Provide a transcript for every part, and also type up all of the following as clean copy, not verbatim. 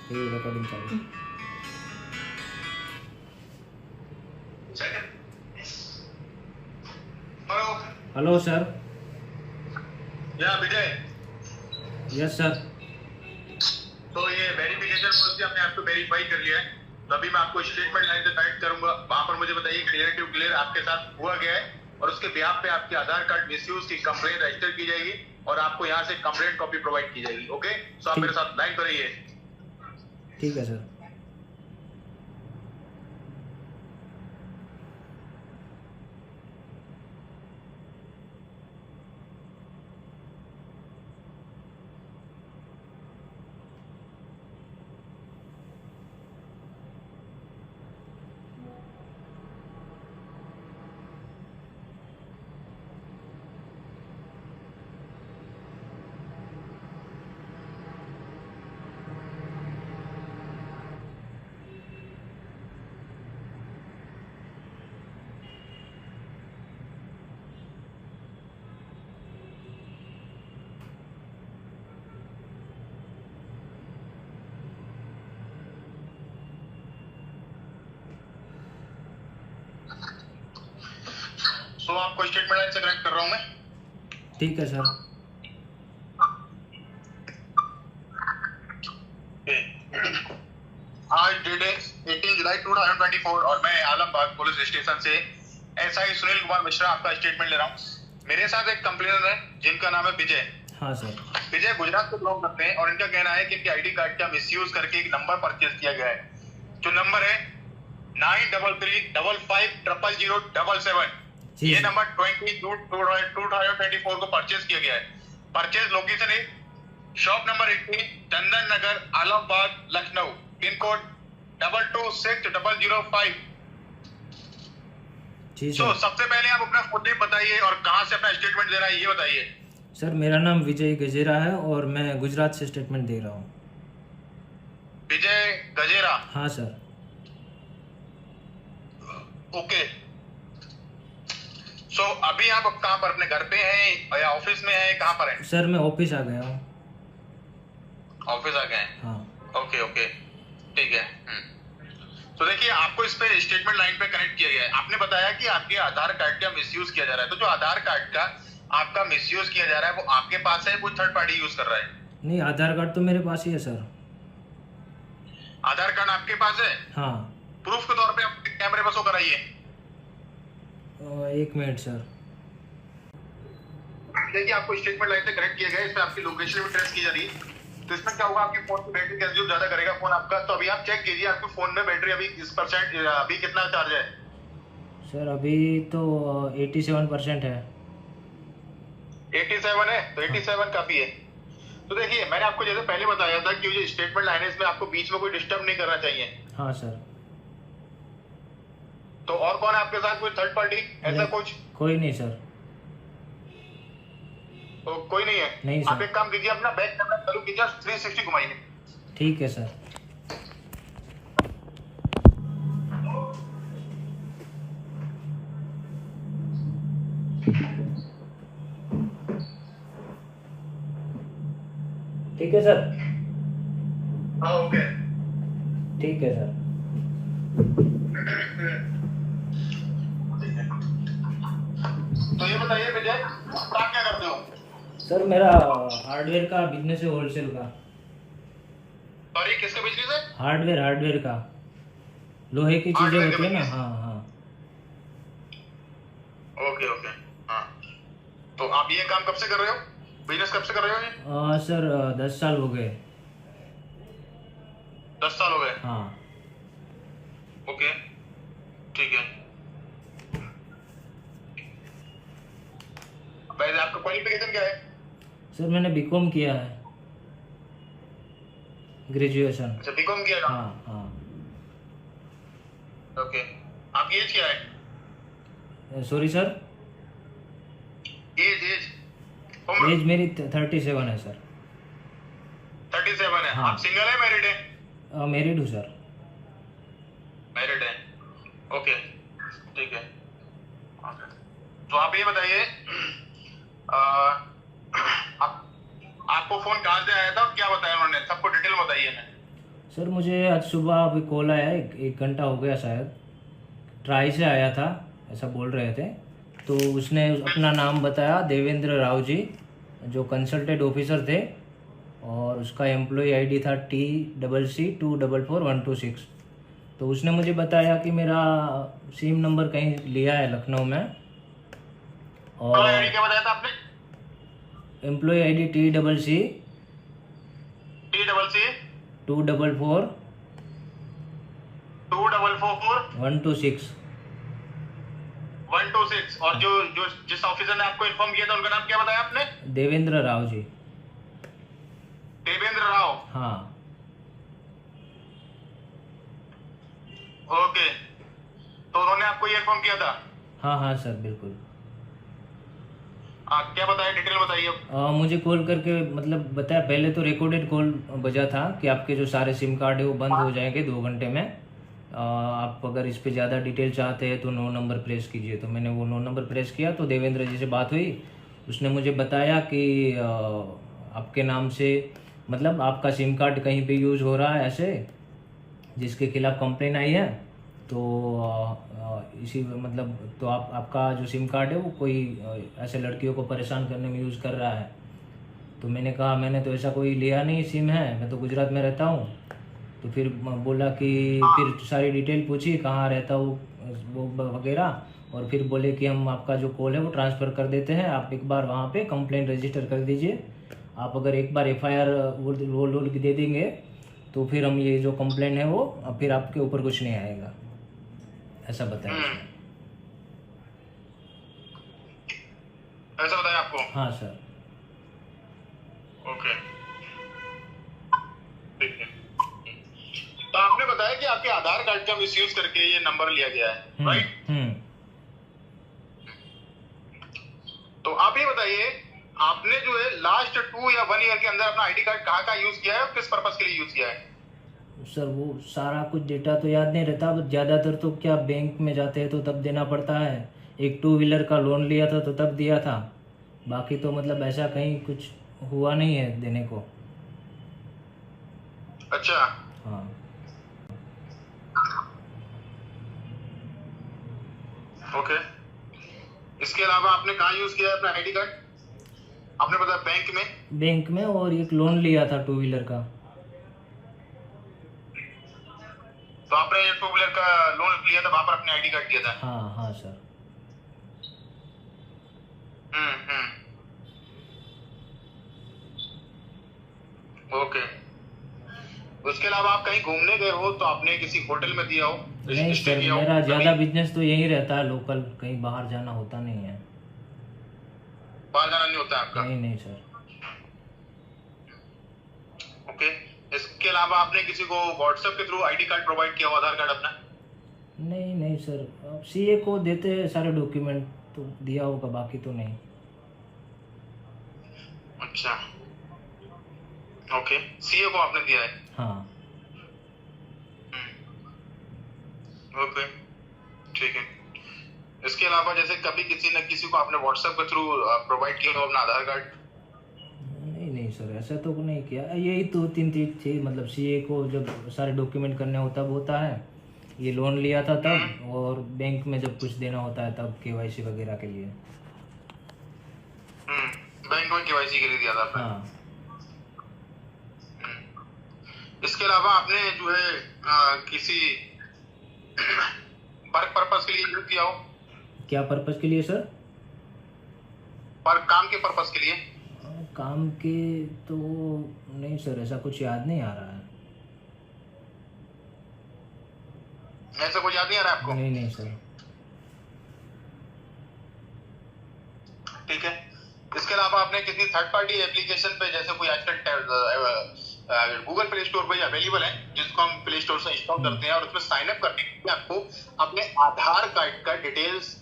ये रिकॉर्डिंग चालू। Hello hello sir. या विजय, यस सर। तो ये वेरिफिकेशन पॉलिसी हमने आपको वेरीफाई कर लिया है, तो अभी मैं आपको स्टेटमेंट लाइन से कनेक्ट करूंगा। वहां पर मुझे बताइए क्लियर टू क्लियर आपके साथ हुआ गया है, और उसके बिहाफ पे आपके आधार कार्ड मिसयूज की कंप्लेंट रजिस्टर की जाएगी और आपको यहाँ से कंप्लेंट कॉपी प्रोवाइड की जाएगी। ओके, सो आप मेरे साथ लाइन पर रहिए। ठीक है सर। सो आपको स्टेटमेंट लाइन से कनेक्ट कर रहा हूँ मैं। ठीक है सर। आज डेट है 18 जुलाई 2024 और मैं आलमबाग पुलिस स्टेशन से एसआई सुनील कुमार मिश्रा आपका स्टेटमेंट ले रहा हूँ। मेरे साथ एक कंप्लेनर है जिनका नाम है विजय। हाँ सर। विजय गुजरात से बिलोंग करते हैं और इनका कहना है कि इनके आईडी कार्ड का मिसयूज करके एक नंबर परचेज किया गया है, जो नंबर है 9335500077। ये नंबर 2024 को परचेज किया गया है। परचेज लोकेशन है shop number 18 Chandan Nagar Alambagh Lucknow, pin code 226005। जी तो सर। सबसे पहले आप अपना फुल नेम बताइए और कहां से अपना स्टेटमेंट दे रहा है ये बताइए। सर मेरा नाम विजय गजेरा है और मैं गुजरात से स्टेटमेंट दे रहा हूँ। विजय गजेरा। हाँ सर। ओके, सो अभी आप कहां पर, अपने घर पे हैं या ऑफिस में हैं, कहां पर हैं? सर मैं ऑफिस आ गया हूँ। ऑफिस आ गए हैं। हाँ। ओके ओके, ठीक है। तो देखिए, आपको इस पे स्टेटमेंट लाइन पे कनेक्ट किया गया है। आपने बताया कि आपके आधार कार्ड का मिसयूज किया जा रहा है, तो जो आधार कार्ड का आपका मिसयूज किया जा रहा है वो आपके पास है, कोई थर्ड पार्टी यूज कर रहा है? नहीं, आधार कार्ड तो मेरे पास ही है सर। आधार कार्ड आपके पास है? हाँ। प्रूफ के तौर पे आप कैमरे पर शो कराइए। 1 मिनट सर। देखिए, आपको स्टेटमेंट लाइन से कनेक्ट किया गया है, इसमें आपकी लोकेशन भी ट्रेस की जा रही है। तो इसमें क्या होगा, आपके फोन की बैटरी कंज्यूम ज्यादा करेगा फोन आपका। तो अभी आप चेक कीजिए आपके फोन में बैटरी अभी किस परसेंट, अभी कितना चार्ज है? सर अभी तो 87% है। 87 है? तो 87 काफी है। तो देखिए, मैंने आपको जैसे पहले बताया था कि जो स्टेटमेंट लाइन है इसमें आपको बीच में कोई डिस्टर्ब नहीं करना चाहिए। हाँ सर। तो और कौन है आपके साथ, कोई थर्ड पार्टी ऐसा कुछ? कोई नहीं सर। तो कोई नहीं है? नहीं सर। आप एक काम कीजिए, अपना बैक कैमरा चालू कीजिए, 360 घुमाइए। ठीक है सर। ठीक है सर। हाँ ओके, ठीक है सर। तो ये बताइए विजय, आप क्या करते हो? सर मेरा हार्डवेयर का बिजनेस है, होलसेल का। सॉरी, किसका बिजनेस है? हार्डवेयर का, लोहे की चीजें हार्डवेयर का होती है ना। business? हाँ हाँ। ओके ओके, हाँ। तो आप ये काम कब से कर रहे हो, बिजनेस कब से कर रहे हो ये? सर 10 साल हो गए। 10 साल हो गए? हाँ। ओके, ठीक है। वैसे आपका क्वालिफिकेशन क्या है? सर मैंने बीकॉम किया है, ग्रेजुएशन। अच्छा, बीकॉम किया है? हाँ हाँ। ओके, आपकी एज क्या है? Sorry sir. एज एज मेरी 37 है सर। 37 है। हाँ। आप सिंगल है, मैरिड है? मैरिड हूँ सर। मैरिड है, ओके, ठीक है। तो आप ये बताइए, आपको फोन कहाँ से आया था और क्या बताया उन्होंने, सबको डिटेल बताइए। सर मुझे आज सुबह अभी कॉल आया, एक घंटा हो गया शायद, ट्राई से आया था, ऐसा बोल रहे थे। तो उसने अपना नाम बताया, देवेंद्र राव जी, जो कंसल्टेंट ऑफिसर थे, और उसका एम्प्लॉय आईडी था TCC244126। तो उसने मुझे बताया कि मेरा सिम नंबर कहीं लिया है लखनऊ में, और आईडी क्या बताया था आपने? Employee ID TCC TCC 244 126। 126। और जो जो जिस ऑफिसर ने आपको इन्फॉर्म किया था उनका नाम क्या बताया आपने? देवेंद्र राव जी। देवेंद्र राव। हाँ। ओके, तो उन्होंने आपको ये इन्फॉर्म किया था? हाँ हाँ सर, बिल्कुल। क्या बताया, डिटेल बताइए अब। मुझे कॉल करके मतलब बताया, पहले तो रिकॉर्डेड कॉल बजा था कि आपके जो सारे सिम कार्ड है वो बंद हो जाएंगे 2 घंटे में। आप अगर इस पे ज़्यादा डिटेल चाहते हैं तो 9 नंबर प्रेस कीजिए। तो मैंने वो 9 नंबर प्रेस किया, तो देवेंद्र जी से बात हुई। उसने मुझे बताया कि आपके नाम से मतलब आपका सिम कार्ड कहीं पे यूज़ हो रहा है ऐसे, जिसके खिलाफ कंप्लेन आई है। तो इसी मतलब तो आपका जो सिम कार्ड है वो कोई ऐसे लड़कियों को परेशान करने में यूज़ कर रहा है। तो मैंने कहा मैंने तो ऐसा कोई लिया नहीं सिम है, मैं तो गुजरात में रहता हूँ। तो फिर बोला कि फिर सारी डिटेल पूछी कहाँ रहता हूँ वो वगैरह, और फिर बोले कि हम आपका जो कॉल है वो ट्रांसफ़र कर देते हैं, आप एक बार वहाँ पे कंप्लेंट रजिस्टर कर दीजिए। आप अगर एक बार FIR वो दे देंगे तो फिर हम ये जो कंप्लेंट है वो फिर आपके ऊपर कुछ नहीं आएगा, ऐसा बताया उसने। ऐसा बताया आपको? हाँ सर। ओके, ठीक है। तो आपने बताया कि आपके आधार कार्ड का मिसयूज करके ये नंबर लिया गया है, राइट? तो आप ये बताइए, आपने जो है लास्ट 2 या 1 ईयर के अंदर अपना आईडी कार्ड कहाँ यूज किया है और किस पर्पस के लिए यूज किया है? सर वो सारा कुछ डेटा तो याद नहीं रहता, बस ज़्यादातर तो क्या बैंक में जाते हैं तो तब देना पड़ता है। एक 2 व्हीलर का लोन लिया था तो तब दिया था, बाकी तो मतलब ऐसा कहीं कुछ हुआ नहीं है देने को। अच्छा। हाँ। ओके, इसके अलावा आपने कहाँ यूज किया है अपना आईडी कार्ड? आपने बताया बैंक में। बैंक में, और एक लोन लिया था 2 व्हीलर का। तो आपने 2 व्हीलर का लोन लिया था, वहां पर अपने आईडी कार्ड दिया था? हाँ हाँ सर। ओके, उसके अलावा आप कहीं घूमने गए हो तो आपने किसी होटल में दिया हो? नहीं सर, मेरा ज़्यादा बिजनेस तो यही रहता है लोकल, कहीं बाहर जाना होता नहीं है। बाहर जाना नहीं होता आपका? नहीं नहीं सर। ओके, इसके अलावा आपने किसी को व्हाट्सएप के थ्रू आईडी कार्ड प्रोवाइड किया हो, आधार कार्ड अपना? नहीं नहीं सर, अब CA को देते हैं सारे डॉक्यूमेंट, तो दिया होगा, बाकी तो नहीं। अच्छा, ओके, CA को आपने दिया है? हाँ। ओके, ठीक है। इसके अलावा जैसे कभी किसी न किसी को आपने व्हाट्सएप के थ्रू प्रोवाइड किया हो अपना आधार कार्ड? नहीं नहीं सर, ऐसा तो नहीं किया। यही 2-3 चीज थी, मतलब CA को जब सारे डॉक्यूमेंट करने हो तब होता है, ये लोन लिया था तब, और बैंक में जब कुछ देना होता है तब KYC वगैरह के लिए। बैंक में KYC के लिए दिया था आपने? हाँ। इसके अलावा आपने जो है किसी वर्क पर्पस के लिए यूज किया हो? क्या पर्पस के लिए सर? पर काम के पर्पस के लिए? काम के तो नहीं सर, ऐसा कुछ याद नहीं आ रहा है। ऐसा कुछ याद नहीं आ रहा है आपको? नहीं नहीं सर। ठीक है। इसके अलावा आपने किसी थर्ड पार्टी एप्लीकेशन पे, जैसे कोई आजकल गूगल प्ले स्टोर पे अवेलेबल है, जिसको हम प्ले स्टोर से इंस्टॉल करते हैं, और उसमें साइन अप करने के लिए आपको अपने आधार कार्ड का डिटेल्स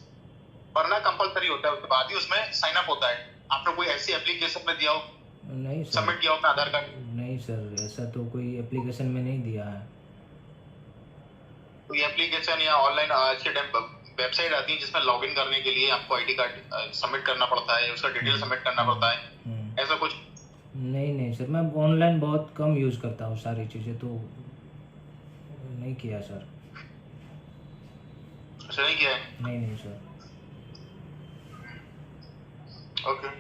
भरना कंपलसरी होता है, उसके बाद ही उसमें साइन अप होता है। आपने कोई ऐसी एप्लीकेशन में दिया हो? नहीं सर। सबमिट किया हो अपना आधार कार्ड? नहीं सर, ऐसा तो कोई एप्लीकेशन में नहीं दिया है। कोई एप्लीकेशन या ऑनलाइन आज के टाइम वेबसाइट आती है जिसमें लॉगिन करने के लिए आपको आईडी कार्ड सबमिट करना पड़ता है, उसका डिटेल सबमिट करना पड़ता है, ऐसा कुछ? नहीं नहीं सर, मैं ऑनलाइन बहुत कम यूज़ करता हूँ सारी चीज़ें, तो नहीं किया सर। अच्छा, नहीं किया है। नहीं नहीं सर। ओके,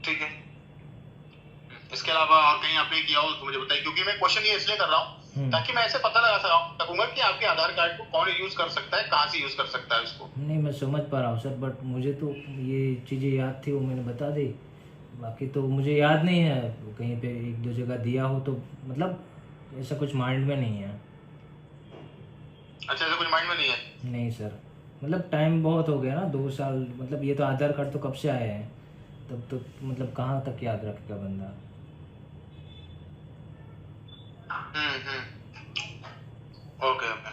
ठीक है। इसके अलावा और कहीं आपने किया हो तो मुझे बताइए, क्योंकि मैं क्वेश्चन ये इसलिए कर रहा हूँ ताकि मैं ऐसे पता लगा सकूंगा कि आपके आधार कार्ड को कौन यूज कर सकता है, कहाँ से यूज कर सकता है उसको। नहीं मैं समझ पा रहा हूँ सर, बट मुझे तो ये चीज़ें याद थी, वो मैंने बता दी। बाकी तो मुझे याद नहीं है, कहीं पे एक दो जगह दिया हो तो, मतलब ऐसा कुछ माइंड में नहीं है। अच्छा, ऐसा कुछ माइंड में नहीं है। नहीं सर, मतलब टाइम बहुत हो गया ना, 2 साल, मतलब ये तो आधार कार्ड तो कब से आए हैं, तब तो मतलब कहाँ तक याद रखेगा बंदा। ओके ओके,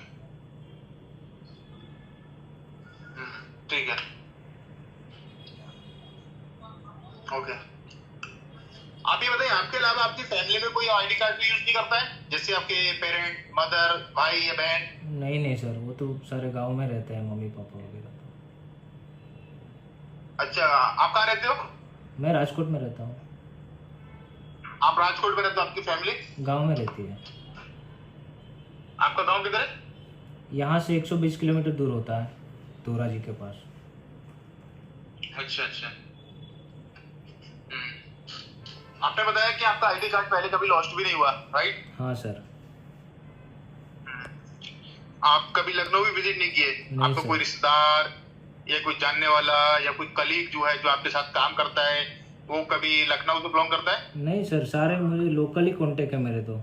ठीक है, ओके। आप ये बताइए, आपके अलावा आपकी फैमिली में कोई आईडी कार्ड भी यूज नहीं करता है, जैसे आपके पेरेंट, मदर, भाई या बहन? नहीं नहीं सर, वो तो सारे गांव में रहते हैं, मम्मी पापा वगैरह तो। अच्छा, आप कहाँ रहते हो? मैं राजकोट में रहता हूँ। आप राजकोट में रहते हो, आपकी फैमिली गांव में रहती है। आपका गांव किधर है? यहाँ से 120 किलोमीटर दूर होता है, तोरा जी के पास। अच्छा अच्छा। आपने बताया कि आपका आईडी कार्ड पहले कभी लॉस्ट भी नहीं हुआ, राइट? हाँ सर। आप कभी लखनऊ भी विजिट नहीं किए? नहीं आपका सर। कोई रिश्तेदार या कोई जानने वाला या कोई कलीग जो है, जो आपके साथ काम करता है, वो कभी लखनऊ से बिलोंग करता है? नहीं सर, सारे मुझे लोकल ही कांटेक्ट है मेरे तो।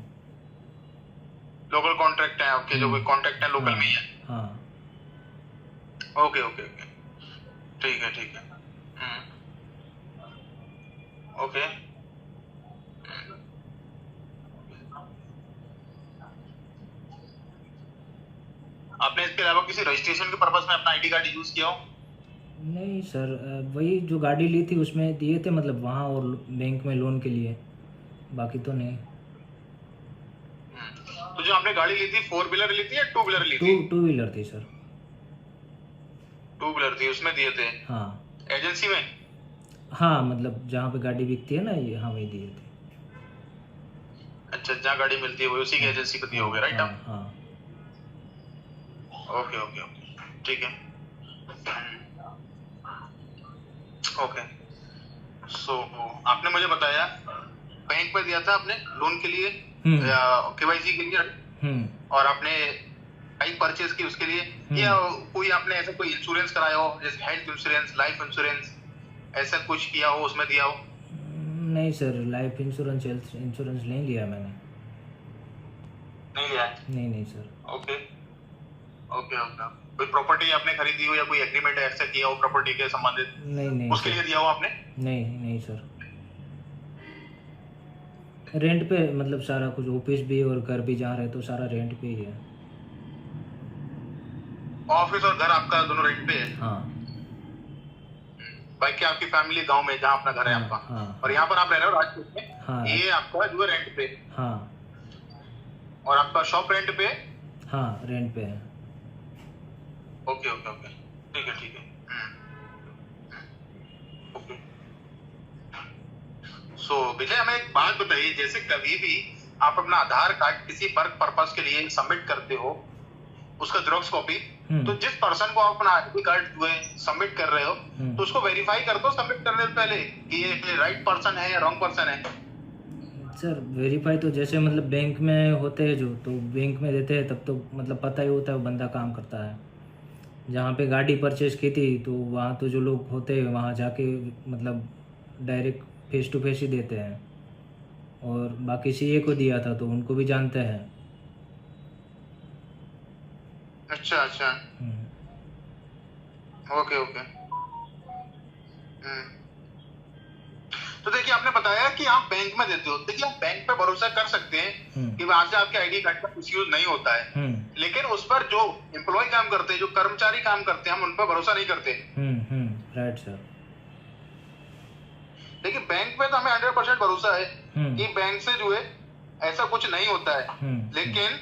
लोकल कॉन्ट्रैक्ट है आपके? जो कोई कॉन्ट्रैक्ट है लोकल में ही है? हाँ। ओके ओके ओके, ठीक है ठीक है। ओके। आपने इसके अलावा किसी रजिस्ट्रेशन के पर्पस में अपना आईडी कार्ड यूज किया हो? नहीं सर, वही जो गाड़ी ली थी उसमें दिए थे, मतलब वहाँ और बैंक में लोन के लिए, बाकी तो नहीं। तो जो आपने गाड़ी ली थी, 4 व्हीलर ली थी या 2 व्हीलर ली थी? टू व्हीलर थी सर। 2 व्हीलर थी, उसमें दिए थे? हाँ। एजेंसी में? हाँ, मतलब जहाँ पे गाड़ी बिकती है ना, ये, हाँ वही दिए थे। अच्छा, जहाँ गाड़ी मिलती है वो उसी की एजेंसी को दिए होगे, राइट? हाँ हाँ। ओके ओके ओके, ठीक है। ओके, सो आपने मुझे बताया बैंक में दिया था आपने लोन के लिए, केवाईसी के लिए, और आपने बाइक परचेज की उसके लिए, या कोई आपने ऐसा कोई इंश्योरेंस कराया हो, जैसे हेल्थ इंश्योरेंस, लाइफ इंश्योरेंस, ऐसा कुछ किया हो, उसमें दिया हो? नहीं sir, life insurance, health insurance नहीं लिया मैंने। नहीं लिया है? नहीं सर। Okay okay okay. कोई प्रॉपर्टी आपने खरीदी हो या कोई एग्रीमेंट ऐसा किया हो प्रॉपर्टी के संबंधित? नहीं उसके लिए दिया हो आपने? नहीं सर। रेंट पे, मतलब सारा कुछ, ऑफिस भी और घर भी जहाँ रहे तो सारा रेंट पे ही है। ऑफिस और घर आपका दोनों रेंट पे है? हाँ। बाकी आपकी फैमिली गांव में जहाँ अपना घर है आपका? हाँ। और यहाँ पर आप रह रहे हो राजकोट में? हाँ। ये आपका जो है रेंट पे? हाँ। और आपका शॉप रेंट पे? हाँ, रेंट पे है। ओके ओके ओके, ठीक है ठीक है। ओके, सो विजय, हमें एक बात बताइए, जैसे कभी भी आप अपना आधार कार्ड किसी वर्क पर्पस के लिए सबमिट करते हो, उसका जेरॉक्स कॉपी, तो जिस पर्सन को आप अपना आईडी कार्ड जो है सबमिट कर रहे हो, तो उसको वेरीफाई कर दो सबमिट करने से पहले कि ये राइट पर्सन है या रॉन्ग पर्सन है? सर वेरीफाई तो जैसे मतलब बैंक में होते हैं जो, तो बैंक में देते हैं तब तो मतलब पता ही होता है वो बंदा काम करता है। जहाँ पे गाड़ी परचेज की थी तो वहाँ तो जो लोग होते हैं वहाँ जाके मतलब डायरेक्ट फेस टू फेस ही देते हैं, और बाकी सीए को दिया था तो उनको भी जानते हैं। अच्छा अच्छा, ओके ओके। तो देखिए, आपने बताया कि आप बैंक में देते हो, देखिए आप बैंक पे भरोसा कर सकते हैं कि वहां से आपके आईडी कार्ड का मिसयूज नहीं होता है, लेकिन उस पर जो एम्प्लॉय काम करते हैं, जो कर्मचारी काम करते हैं, हम उन पर भरोसा नहीं करते। Right sir. देखिए, बैंक पे तो हमें 100% भरोसा है कि बैंक से जो है ऐसा कुछ नहीं होता है, लेकिन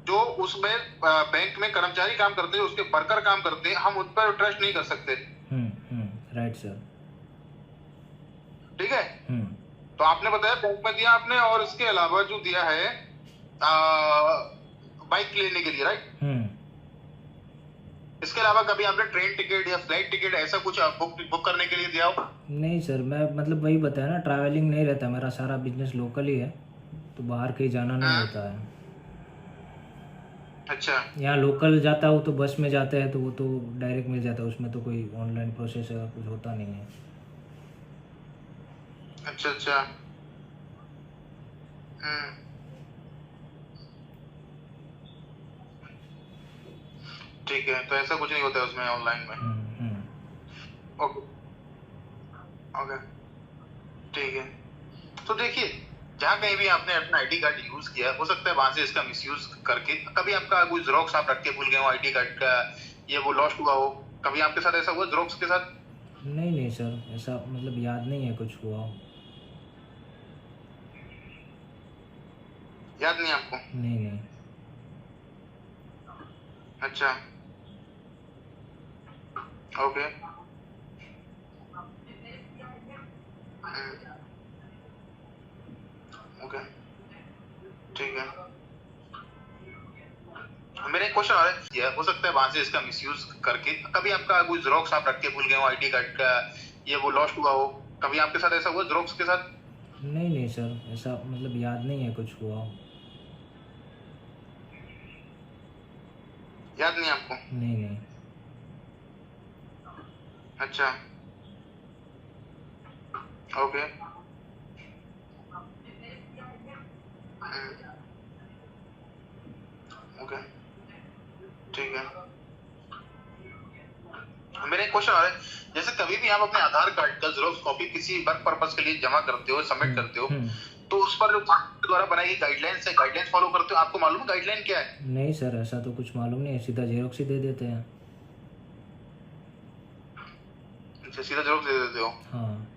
जो उसमें बैंक में कर्मचारी काम करते हैं, उसके वर्कर काम करते हैं, हम उन पर ट्रस्ट नहीं कर सकते। Right sir. ठीक है। तो आपने बताया बैंक में दिया आपने, और इसके अलावा जो दिया है बाइक लेने के लिए, राइट? इसके अलावा कभी आपने ट्रेन टिकट या फ्लाइट टिकट ऐसा कुछ बुक करने के लिए दिया हो? नहीं सर, मैं मतलब वही बताया ना, ट्रैवलिंग नहीं रहता, मेरा सारा बिजनेस लोकल ही है, तो बाहर कहीं जाना नहीं होता है। अच्छा। यहाँ लोकल जाता हूँ तो बस में जाते हैं तो वो तो डायरेक्ट मिल जाता है, उसमें तो कोई ऑनलाइन प्रोसेस है कुछ होता नहीं है। अच्छा अच्छा। ठीक है, तो ऐसा कुछ नहीं होता है उसमें ऑनलाइन में। ओके ओके, ठीक है। तो देखिए, जहाँ कहीं भी आपने अपना आईडी कार्ड यूज किया, हो सकता है वहां से इसका मिसयूज करके कभी आपका कोई जेरोक्स आप रख के भूल गए हो आईडी कार्ड का, ये वो लॉस्ट हुआ हो, कभी आपके साथ ऐसा हुआ जेरोक्स के साथ? नहीं सर, ऐसा मतलब याद नहीं है कुछ हुआ। याद नहीं आपको? नहीं। अच्छा, ओके। ओके, ठीक है। मेरा एक क्वेश्चन आ रहा है, हो सकता है वहां से इसका मिसयूज करके कभी आपका कोई जेरोक्स आप रख के भूल गए हो आईडी कार्ड का, ये वो लॉस्ट हुआ हो, कभी आपके साथ ऐसा हुआ जेरोक्स के साथ? नहीं सर, ऐसा मतलब याद नहीं है कुछ हुआ। याद नहीं आपको? नहीं। अच्छा, ओके। ओके, ठीक है। मेरा एक क्वेश्चन आ रहा है, जैसे कभी भी आप अपने आधार कार्ड का जेरोक्स कॉपी किसी वर्क पर्पस के लिए जमा करते हो, सबमिट करते हो, तो उस पर जो द्वारा बनाई गई गाइडलाइंस है, गाइडलाइंस फॉलो करते हो? आपको मालूम है गाइडलाइन क्या है? नहीं सर, ऐसा तो कुछ मालूम नहीं है, सीधा जेरोक्स ही दे देते हैं। अच्छा, सीधा जेरोक्स दे देते हो? हाँ।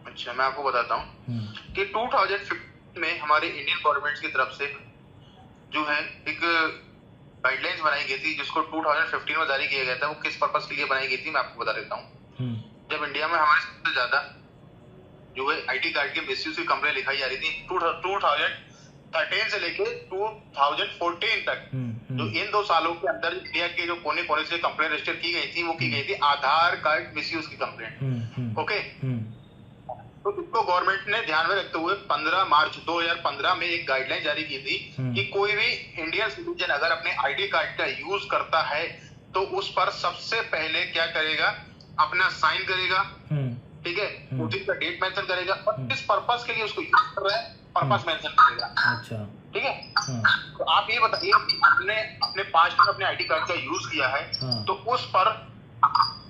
अच्छा, मैं आपको बताता हूँ कि 2015 में हमारे इंडियन गवर्नमेंट की तरफ से जो है एक गाइडलाइंस बनाई गई थी, जिसको 2015 में जारी किया गया था। वो किस पर्पस के लिए बनाई गई थी मैं आपको बता देता हूँ। जब इंडिया में हमारे सबसे ज्यादा जो है आईडी कार्ड के मिसयूज की कंप्लेंट लिखाई जा रही थी 2013 से लेके 2014 तक, जो इन 2 सालों के अंदर इंडिया के जो कोने कोने से कंप्लेंट रजिस्टर की गई थी, वो की गई थी आधार कार्ड मिसयूज की कंप्लेंट। ओके, तो इसको गवर्नमेंट ने ध्यान में रखते हुए 15 मार्च 2015 में एक गाइडलाइन जारी की थी कि कोई भी इंडियन सिटीजन अगर अपने आईडी कार्ड का यूज करता है तो उस पर सबसे पहले क्या करेगा, अपना साइन करेगा, ठीक है, उसका डेट मेंशन करेगा और किस पर्पस के लिए उसको यूज कर रहा है पर्पस मेंशन करेगा। अच्छा, ठीक है। तो आप ये बताइए, आपने अपने पास्ट में अपने आईडी कार्ड का यूज किया है, तो उस पर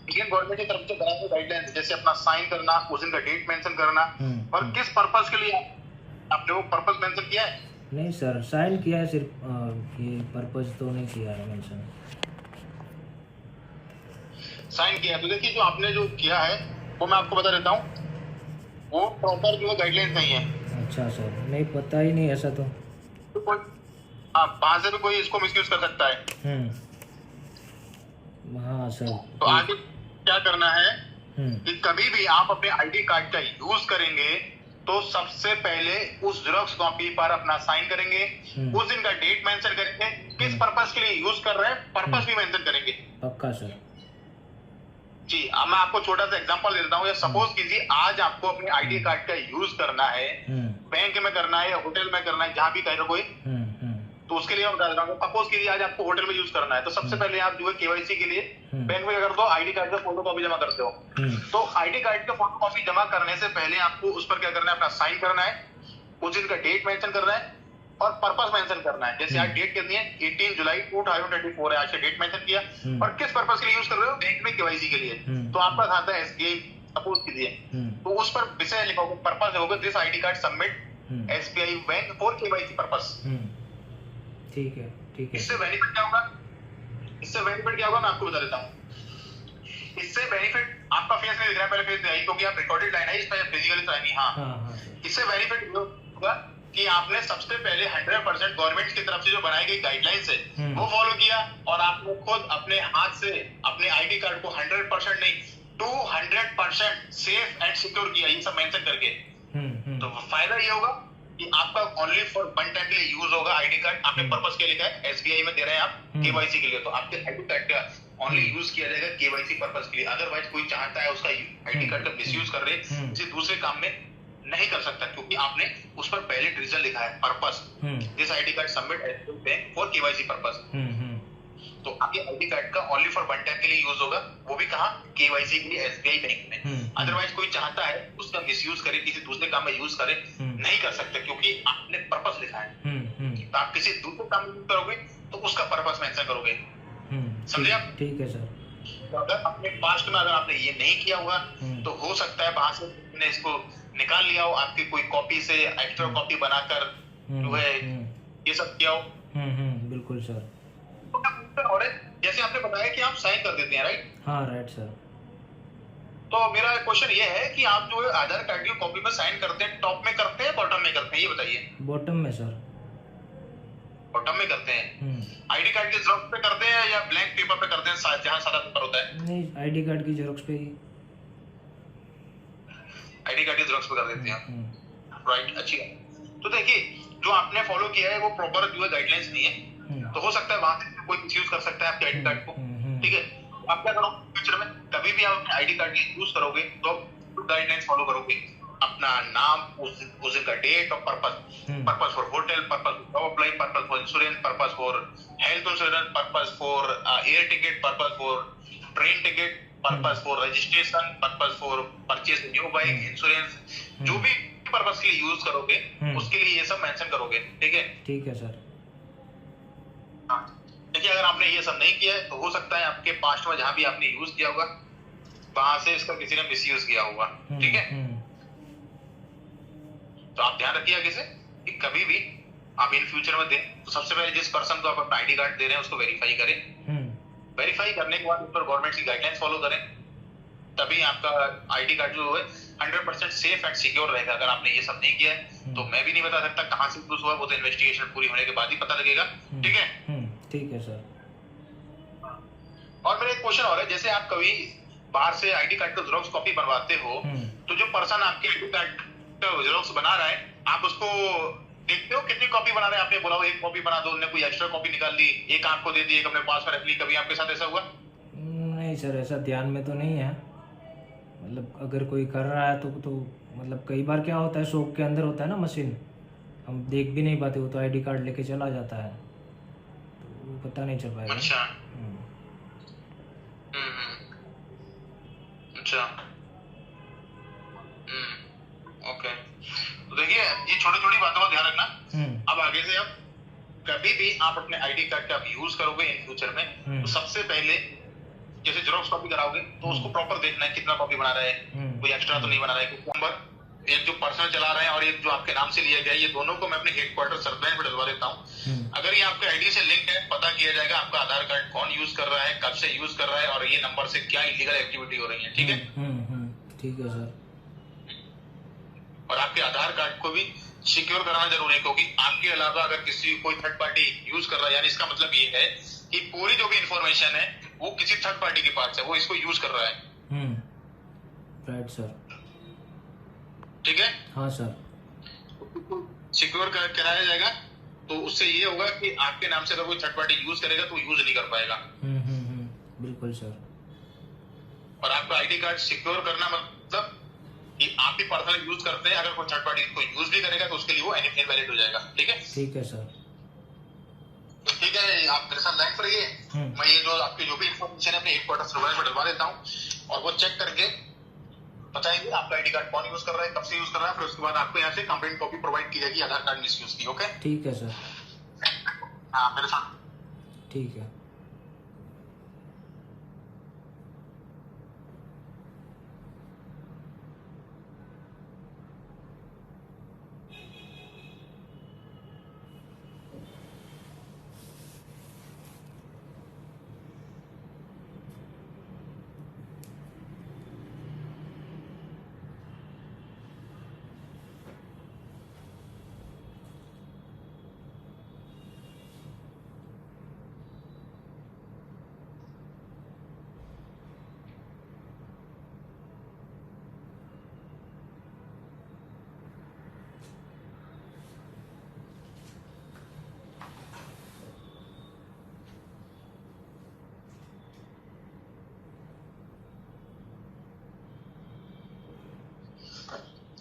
इंडियन गवर्नमेंट की तरफ से बनाई गई गाइडलाइंस, जैसे अपना साइन करना, उस दिन का डेट मेंशन करना, और किस पर्पस के लिए आपने वो पर्पस मेंशन किया है? नहीं सर, साइन किया है सिर्फ, ये पर्पस तो नहीं किया है मेंशन। साइन किया, तो देखिए जो आपने जो किया है वो मैं आपको बता देता हूँ, वो प्रॉपर जो है गाइडलाइंस नहीं है। अच्छा सर, नहीं पता ही नहीं ऐसा तो वहां से भी कोई इसको मिसयूज कर सकता है। हाँ सर। तो आगे क्या करना है कि कभी भी आप अपने आईडी कार्ड का यूज करेंगे तो सबसे पहले उस जेरोक्स कॉपी पर अपना साइन करेंगे, उस दिन का डेट मेंशन करेंगे, किस पर्पस के लिए यूज कर रहे हैं पर्पस भी मेंशन करेंगे। पक्का सर जी। अब मैं आपको छोटा सा एग्जांपल दे देता हूँ। या सपोज कीजिए आज आपको अपने आईडी कार्ड का यूज करना है, बैंक में करना है या होटल में करना है, जहां भी कह रहे कोई, तो उसके लिए मैं बता रहा हूँ, सपोज कीजिए आज आपको होटल में यूज करना है, तो सबसे पहले आप जो है केवाईसी के लिए बैंक में कर दो, आईडी कार्ड का फोटो कॉपी जमा करते हो। तो आईडी कार्ड का फोटो कॉपी जमा करने से पहले आपको उस पर क्या करना है, अपना साइन करना है, उस दिन का डेट मेंशन करना है और पर्पस मेंशन करना है। जैसे आज डेट कितनी है, 18 जुलाई 2024 है, आज से डेट मेंशन किया और किस पर्पस के लिए यूज कर रहे हो, बैंक में केवाईसी के लिए। तो आपका खाता है एसबीआई सपोज कीजिए, तो उस पर विषय लिखोगे, पर्पस होगा this ID card submit SBI bank for KYC purpose. ठीक है, ठीक है। इससे बेनिफिट क्या होगा, इससे बेनिफिट क्या होगा मैं आपको बता देता हूँ। इससे बेनिफिट आपका फेस नहीं दिख रहा है, पहले फेस दिखाइए क्योंकि आप रिकॉर्डेड लाइन है, इस पर फिजिकली तो नहीं। हाँ, इससे बेनिफिट होगा कि आपने सबसे पहले 100% गवर्नमेंट की तरफ से जो बनाई गई गाइडलाइंस है वो फॉलो किया और आपने खुद अपने हाथ से अपने आईडी कार्ड को 100% नहीं 200% सेफ एंड सिक्योर किया, ये सब मेंशन करके। तो फायदा ये होगा कि आपका ओनली फॉर वन टाइम के लिए यूज होगा आईडी कार्ड। आपने पर्पस के लिखा है, एसबीआई में दे रहे हैं आप केवाईसी के लिए, तो आपके आईडी कार्ड का ओनली यूज किया जाएगा केवाईसी पर्पस के लिए। अदरवाइज कोई चाहता है उसका आईडी कार्ड का मिसयूज कर रहे किसी दूसरे काम में नहीं कर सकता, क्योंकि आपने उस पर वैलिड रीजन लिखा है, purpose. This ID card submit for KYC purpose. तो आपके आईडी कार्ड का ओनली फॉर वन टाइम के लिए यूज होगा, वो भी कहाँ, केवाईसी के लिए एसबीआई बैंक में। अदरवाइज कोई चाहता है उसका मिसयूज करे, किसी दूसरे काम में यूज करे, नहीं कर सकते, क्योंकि आपने पर्पस लिखा है। तो आप किसी दूसरे काम में यूज करोगे तो उसका पर्पस मेंशन करोगे। समझे आप? ठीक है सर। तो अगर अपने पास्ट में अगर आपने ये नहीं किया हुआ तो हो सकता है वहां से आपने इसको निकाल लिया हो, आपकी कोई कॉपी से एक्स्ट्रा कॉपी बनाकर जो है ये सब किया हो। बिल्कुल सर। और जैसे आपने बताया कि आप साइन कर देते हैं, राइट? हाँ राइट सर। तो मेरा क्वेश्चन ये है कि आप जो है आधार कार्ड की कॉपी में साइन करते हैं, टॉप में करते हैं बॉटम में करते हैं, ये बताइए। बॉटम में सर। बॉटम में करते हैं। आईडी कार्ड के जेरॉक्स पे करते हैं या ब्लैंक पेपर पे करते हैं, जहां सादा पेपर होता है? नहीं, आईडी कार्ड की जेरॉक्स पे ही। आईडी कार्ड के जेरॉक्स पे कर देते हैं, राइट? अच्छी बात। तो देखिए, जो आपने फॉलो किया है वो प्रॉपर जो है गाइडलाइंस नहीं है, तो हो सकता है वहां से कोई मिसयूज कर सकता है आपके आईडी कार्ड को। ठीक है, आप क्या करो, फ्यूचर में कभी भी आप अपने आईडी कार्ड यूज करोगे तो गाइडलाइंस फॉलो करोगे। अपना नाम, उस दिन का डेट और purpose for hotel, purpose for apply, purpose for insurance, purpose for health insurance, purpose for air ticket, purpose for train ticket, purpose for registration, purpose for purchase new bike, insurance, जो भी purpose के लिए use करोगे उसके लिए ये सब mention करोगे। ठीक है? ठीक है सर। देखिए, अगर आपने ये सब नहीं किया है तो हो सकता है आपके पास्ट में जहां भी आपने यूज किया होगा वहां से इसका किसी ने मिसयूज किया होगा। ठीक है? तो आप ध्यान रखिए आगे से कि कभी भी आप इन फ्यूचर में दें तो सबसे पहले जिस पर्सन को आप अपना आईडी कार्ड दे रहे हैं उसको वेरीफाई करें। वेरीफाई करने के बाद उस पर गवर्नमेंट की गाइडलाइंस फॉलो करें, तभी आपका आईडी कार्ड जो है 100% सेफ एंड सिक्योर रहेगा। अगर आपने ये सब नहीं किया है तो मैं भी नहीं बता सकता कहां से यूज हुआ, वो तो इन्वेस्टिगेशन पूरी होने के बाद ही पता लगेगा। ठीक है? ठीक है सर। और मेरा एक क्वेश्चन और है, जैसे आप कभी बाहर से आईडी कार्ड का जेरॉक्स कॉपी बनवाते हो तो जो पर्सन आपके आईडी कार्ड का जेरॉक्स बना रहा है आप उसको देखते हो कितनी कॉपी बना रहे हैं? आपने बोला एक कॉपी बना दो, उन्होंने कोई एक्स्ट्रा कॉपी निकाल ली, एक आपको दे दी, एक अपने पास में रख ली, कभी आपके साथ ऐसा हुआ? नहीं सर, ऐसा ध्यान में तो नहीं है। मतलब अगर कोई कर रहा है तो मतलब कई बार क्या होता है, शॉप के अंदर होता है ना मशीन, हम देख भी नहीं पाते, वो तो आईडी कार्ड लेके चला जाता है तो वो पता नहीं चल पाएगा। अच्छा। अच्छा। ओके। तो देखिए, ये छोटी छोटी बातों का ध्यान रखना। अब आगे से आप कभी भी आप अपने आईडी कार्ड का यूज करोगे इन फ्यूचर में तो सबसे पहले जैसे जेरॉक्स कॉपी कराओगे तो उसको प्रॉपर देखना है कितना कॉपी बना रहा है, कोई एक्स्ट्रा तो नहीं बना रहा है। क्योंकि नंबर एक जो पर्सनल चला रहे हैं और एक जो आपके नाम से लिया गया है, ये दोनों को मैं अपने हेडक्वार्टर सरप्लाइन पे डलवा देता हूँ। अगर ये आपके आईडी से लिंक है, पता किया जाएगा आपका आधार कार्ड कौन यूज कर रहा है, कब से यूज कर रहा है और ये नंबर से क्या इलीगल एक्टिविटी हो रही है। ठीक है? ठीक है सर। और आपके आधार कार्ड को भी सिक्योर कराना जरूरी है, क्योंकि आपके अलावा अगर किसी कोई थर्ड पार्टी यूज कर रहा है, यानी इसका मतलब ये है कि पूरी जो भी इंफॉर्मेशन है वो किसी थर्ड पार्टी के पास है, वो इसको यूज कर रहा है। Right sir. ठीक है? हाँ सर। सिक्योर कराया जाएगा तो उससे ये होगा कि आपके नाम से अगर कोई थर्ड पार्टी यूज करेगा तो यूज नहीं कर पाएगा। बिल्कुल सर। और आपका आईडी कार्ड सिक्योर करना मतलब कि आप ही पर्सनल यूज करते हैं, अगर कोई थर्ड पार्टी को यूज भी करेगा तो उसके लिए वो इनवैलिड हो जाएगा। ठीक है? ठीक है सर। तो ठीक है, आप मेरे साथ लाइन पर रहिए, मैं ये जो आपकी जो भी इन्फॉर्मेशन है अपने हेडक्वार्टर सरप्लाइन में डलवा देता हूँ और वो चेक करके बताएंगे आपका आईडी कार्ड कौन यूज कर रहा है, कब से यूज कर रहा है, फिर उसके बाद आपको यहाँ से कंप्लेंट कॉपी प्रोवाइड की जाएगी आधार कार्ड मिसयूज की। ओके? ठीक है सर। हाँ, मेरे साथ। ठीक है।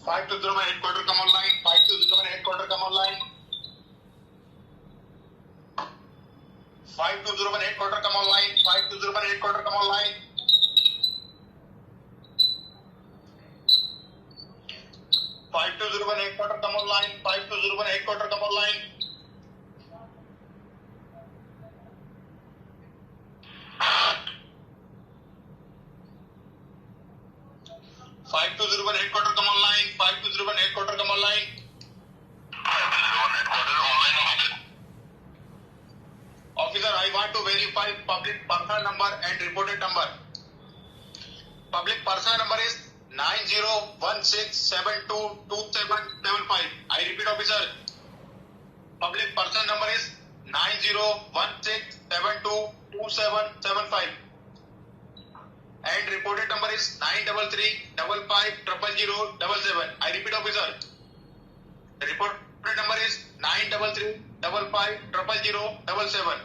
520 headquarter come online. 520 headquarter come online. 5201 headquarter come online. 5201 headquarter come online. 5201 headquarter come online. 5201 headquarter come online. 5201 headquarter come online. 5201 headquarter come online. 5201 headquarter online. Officer, I want to verify public personal number and reported number. Public personal number is 9016722775. I repeat, officer. Public personal number is 9016722775. And reported number is 933550077. I repeat, officer. The reported number is 933550077.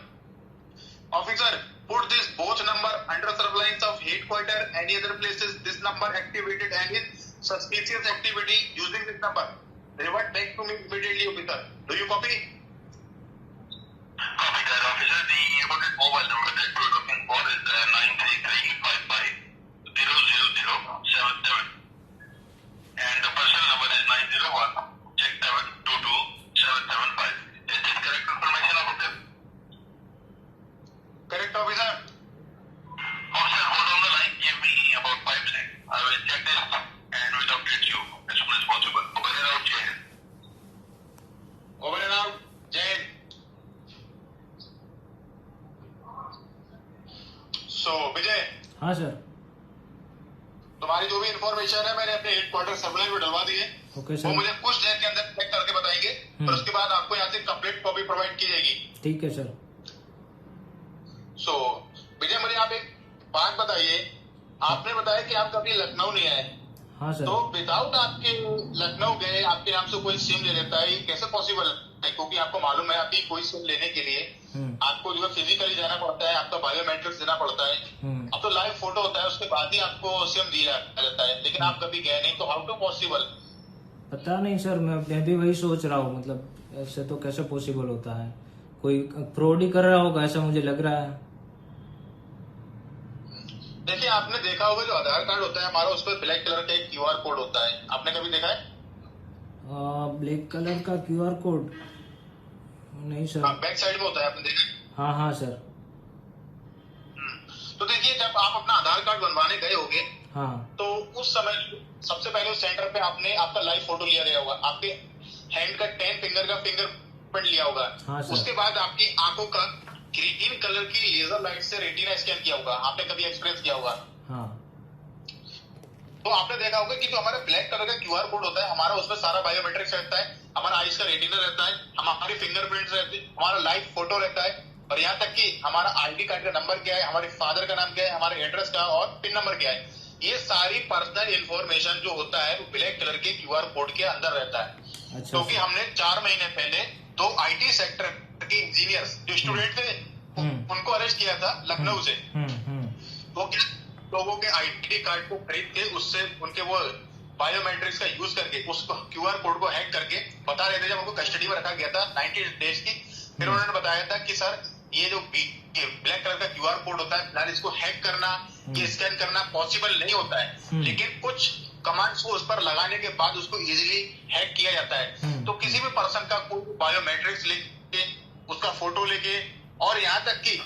Officer, put this both number under surveillance of headquarters. Any other places this number activated and is suspicious activity using this number. Revert back to me immediately, officer. Do you copy? Copy that, officer. The reported mobile number that we're looking for is 933550077. And the personal number is 90167227775. Is this correct information, officer? Correct, officer. Officer, hold on the line. Give me about 5 minutes. I will check this and will update you as soon as possible. Over and out, Jay. Over and out, Jay. So, Vijay. हाँ sir. तुम्हारी जो भी information है मैंने अपने headquarter surveillance में डलवा दी है. ओके वो सर. मुझे कुछ देर के अंदर चेक करके बताएंगे. और उसके बाद आपको यहाँ से कंप्लीट कॉपी प्रोवाइड की जाएगी. ठीक है सर. सो विजय, मुझे आप एक बात बताइए. आपने बताया कि आप कभी लखनऊ नहीं आए. हाँ सर. तो विदाउट आपके लखनऊ गए आपके नाम से कोई सिम ले लेता है, ये कैसे पॉसिबल है? क्योंकि आपको मालूम है आपकी कोई सिम लेने के लिए आपको जो है फिजिकली जाना पड़ता है, आपका बायोमेट्रिक्स देना पड़ता है. अब तो लाइव फोटो होता है, उसके बाद ही आपको सिम दिया जाता है. लेकिन आप कभी गए नहीं, तो हाउ टू पॉसिबल? पता नहीं सर, मैं भी वही सोच रहा हूँ. मतलब ऐसे तो कैसे पॉसिबल होता है? कोई फ्रॉड ही कर रहा होगा ऐसा मुझे लग रहा है. देखिए, आपने देखा होगा जो आधार कार्ड होता है हमारा, उस पर ब्लैक कलर का एक क्यूआर कोड होता है. आपने कभी देखा है? ब्लैक कलर का क्यूआर कोड नहीं सर. बैक साइड में होता है, आपने देखा? हाँ हाँ सर. तो देखिए, जब आप अपना आधार कार्ड बनवाने गए होंगे, हाँ, तो उस समय सबसे पहले उस सेंटर पे आपने आपका लाइव फोटो लिया गया होगा, आपके हैंड का 10 फिंगर का फिंगरप्रिंट लिया होगा. हाँ सर. उसके बाद आपकी आंखों का ग्रीन कलर की लेजर लाइट से रेटिना स्कैन किया होगा. आपने कभी एक्सपीरियंस किया होगा? हाँ. तो आपने देखा होगा कि जो हमारा ब्लैक कलर का क्यूआर कोड होता है हमारा, उसमें सारा बायोमेट्रिक्स रहता है, हमारा आईज का रेटिना रहता है, हमारी फिंगरप्रिंट्स रहती है, हमारा लाइव फोटो रहता है, और यहाँ तक कि हमारा आईडी कार्ड का नंबर क्या है, हमारे फादर का नाम क्या है, हमारे एड्रेस का और पिन नंबर क्या है. ये सारी पर्सनल इन्फॉर्मेशन जो होता है वो ब्लैक कलर के क्यूआर कोड के अंदर रहता है. अच्छा. क्योंकि हमने 4 महीने पहले 2 IT सेक्टर के इंजीनियर्स जो स्टूडेंट थे उनको अरेस्ट किया था लखनऊ से. वो लोगों के आईडी कार्ड को खरीद के उससे उनके वो बायोमेट्रिक्स का यूज करके उस क्यूआर कोड को हैक करके बता रहे थे. जब उनको कस्टडी में रखा गया था 90 डेज की, फिर उन्होंने बताया था कि सर ये जो ब्लैक कलर का क्यूआर कोड होता है फिलहाल इसको हैक करना, ये स्कैन करना पॉसिबल नहीं होता है, लेकिन कुछ कमांड्स को उस पर लगाने के बाद उसको इजीली हैक किया जाता है. तो किसी भी पर्सन का कोई बायोमेट्रिक्स लेके, उसका फोटो लेके, और यहाँ तक कि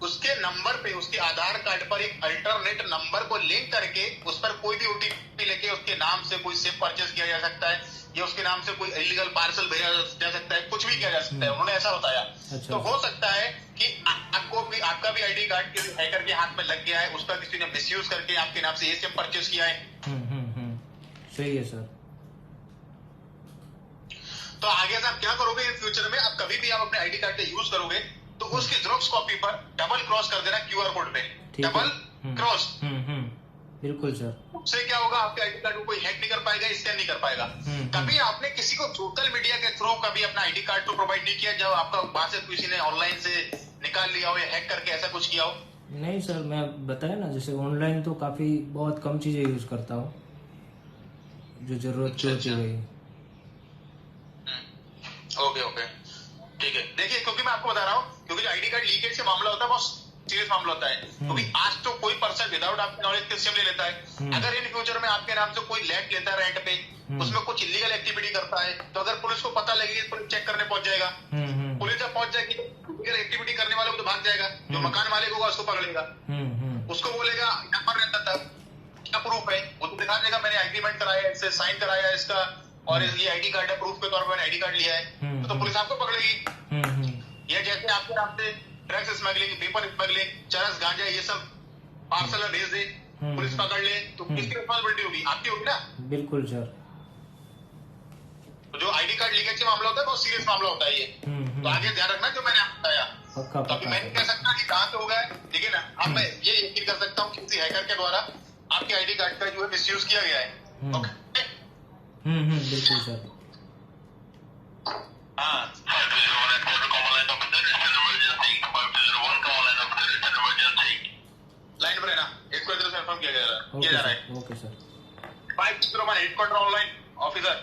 उसके नंबर पे, उसके आधार कार्ड पर एक अल्टरनेट नंबर को लिंक करके उस पर कोई भी ओटीपी लेके उसके नाम से कोई सिम परचेज किया जा सकता है, या उसके नाम से कोई इलीगल पार्सल भेजा जा सकता है, कुछ भी किया जा सकता है. उन्होंने ऐसा बताया. अच्छा. तो हो सकता है कि आपका भी आईडी कार्ड किसी हैकर के हाथ में लग गया है, उसका किसी ने मिसयूज करके आपके नाम से ये सिम परचेज किया है. सही है सर. तो आगे से आप क्या करोगे इन फ्यूचर में, आप कभी भी आप अपने आईडी कार्ड का यूज करोगे तो उसकी जेरॉक्स कॉपी पर डबल क्रॉस कर देना क्यूआर कोड पे. Double cross. बिल्कुल सर. उससे क्या होगा, आपके आईडी कार्ड को कोई हैक नहीं कर पाएगा, स्कैन नहीं कर पाएगा. कभी आपने किसी को सोशल मीडिया के थ्रू कभी अपना आईडी कार्ड तो प्रोवाइड नहीं किया जब आपका वहां से किसी ने ऑनलाइन से निकाल लिया हो या हैक करके ऐसा कुछ किया हो? नहीं सर, मैं बताया ना, जैसे ऑनलाइन तो काफी बहुत कम चीजें यूज करता हूँ. जो जरूरत की होती है वही। ओके ओके ठीक है। देखिए क्योंकि मैं आपको बता रहा हूँ, क्योंकि जो आईडी कार्ड लीकेज से मामला होता है बहुत सीरियस मामला होता है, क्योंकि आज तो कोई पर्सन विदाउट आपके नॉलेज के सिम ले लेता है, अगर इन फ्यूचर में आपके नाम से कोई लैंड लेता है रेंट पे, उसमें कुछ इलीगल एक्टिविटी करता है, तो अगर पुलिस को पता लगेगी, पुलिस चेक करने पहुंच जाएगा, पुलिस जब पहुंच जाएगी इलीगल एक्टिविटी करने वाले को तो भाग जाएगा, जो मकान मालिक होगा उसको पकड़ेगा, उसको बोलेगा यहाँ पर रहता था, क्या प्रूफ है, वो तो दिखा देगा मैंने एग्रीमेंट कराया, इससे साइन कराया इसका, और ये आईडी कार्ड है, प्रूफ के तौर पर मैंने आईडी कार्ड लिया है, तो पुलिस आपको पकड़ेगी। या जैसे आपके नाम से ड्रग्स स्मगलिंग, पेपर स्मगलिंग, चरस, गांजा, ये सब पार्सल में भेज दे, पुलिस पकड़ ले, तो किसकी रिस्पॉन्सिबिलिटी होगी? आपकी होगी ना। बिल्कुल सर। तो जो आईडी कार्ड लीकेज का मामला होता है बहुत सीरियस मामला होता है ये, तो आगे ध्यान रखना जो मैंने आपको बताया। तो अभी मैं नहीं कह सकता कि कहाँ से होगा, ठीक है ना। अब मैं ये यकीन कर सकता हूँ कि किसी हैकर के द्वारा आपके आईडी कार्ड का जो है मिसयूज किया गया है। ओके बिल्कुल सर। हाँ लाइन पर है ना, 1 से इन्फॉर्म किया जा रहा है। Okay sir. 501 headquarter online officer.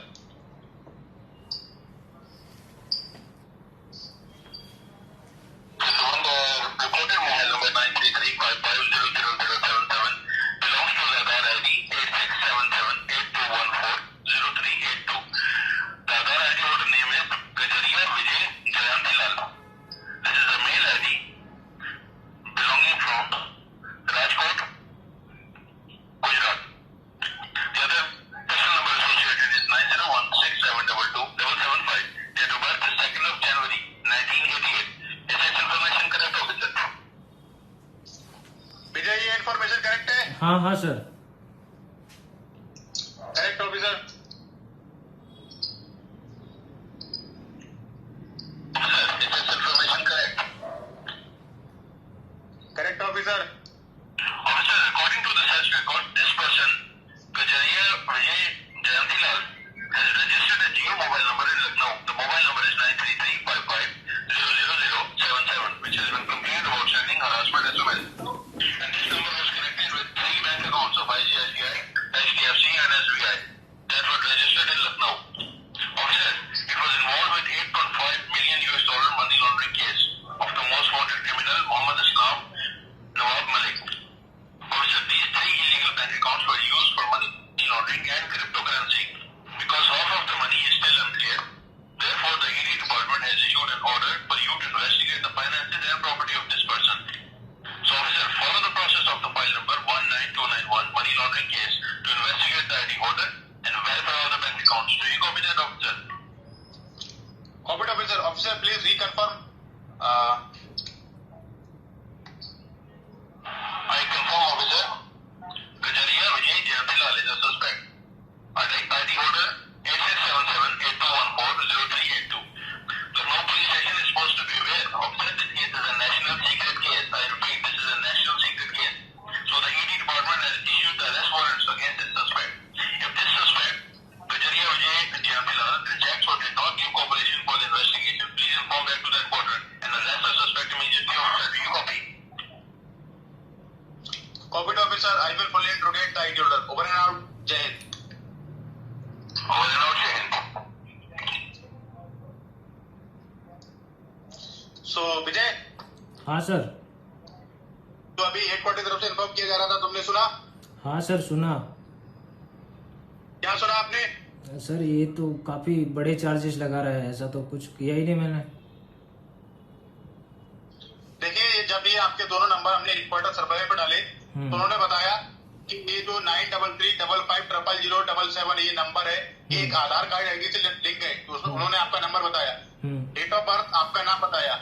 Information correct है? हाँ sir. Correct officer. Correct officer. Officer according to the search record this person Kajaria Vijay Jayantilal has registered a Jio mobile number in Lucknow. The mobile number is 93355000077, which has been complained about sending harassment SMS. And this number was connected with 3 bank accounts of ICICI, HDFC and SBI that were registered in Lucknow. Officer, it was involved with $8.5 million money laundering case of the most wanted criminal Mohammed Islam Nawab Malik. Officer, these 3 illegal bank accounts were used for money laundering and cryptocurrency. Because half of the money is still unclear, therefore the ED department has issued an order for you to investigate the finances and property of this person. So officer, follow the process of the file number 19291 money laundering case to investigate the ID order and verify all the bank accounts. Do you copy that, officer? Copied, officer. Officer, please reconfirm. I confirm, officer. Kajaria Vijay Jayantilal is a suspect. ID order 867782140382. Lucknow police station is supposed to be aware of that this case is a national secret case. I repeat, this is a national secret case. So the ED department has issued the arrest warrants against this suspect. If this suspect, Kajaria Vijay Jayantilal, rejects or did not give cooperation for the investigation, please inform back to that quadrant and arrest the suspect immediately. Officer, do you copy? Copied, officer. I will fully interrogate the ID order. Over and out. Jai Hind. Over and out, Jai Hind. So, विजय। हाँ sir. तो अभी headquarter की तरफ से inform किया जा रहा था, तुमने सुना? हाँ सर सुना। क्या सुना आपने? सर ये तो काफी बड़े चार्जेस लगा रहा है, ऐसा तो कुछ किया ही नहीं मैंने। देखिए जब ये आपके दोनों नंबर हमने हेडक्वार्टर सर्वे पे डाले तो उन्होंने बताया कि ये जो 9335500077 ये नंबर है, ये एक आधार कार्ड आईडी से लिंक है, तो उसमें उन्होंने आपका नंबर बताया, डेट ऑफ बर्थ, आपका नाम बताया,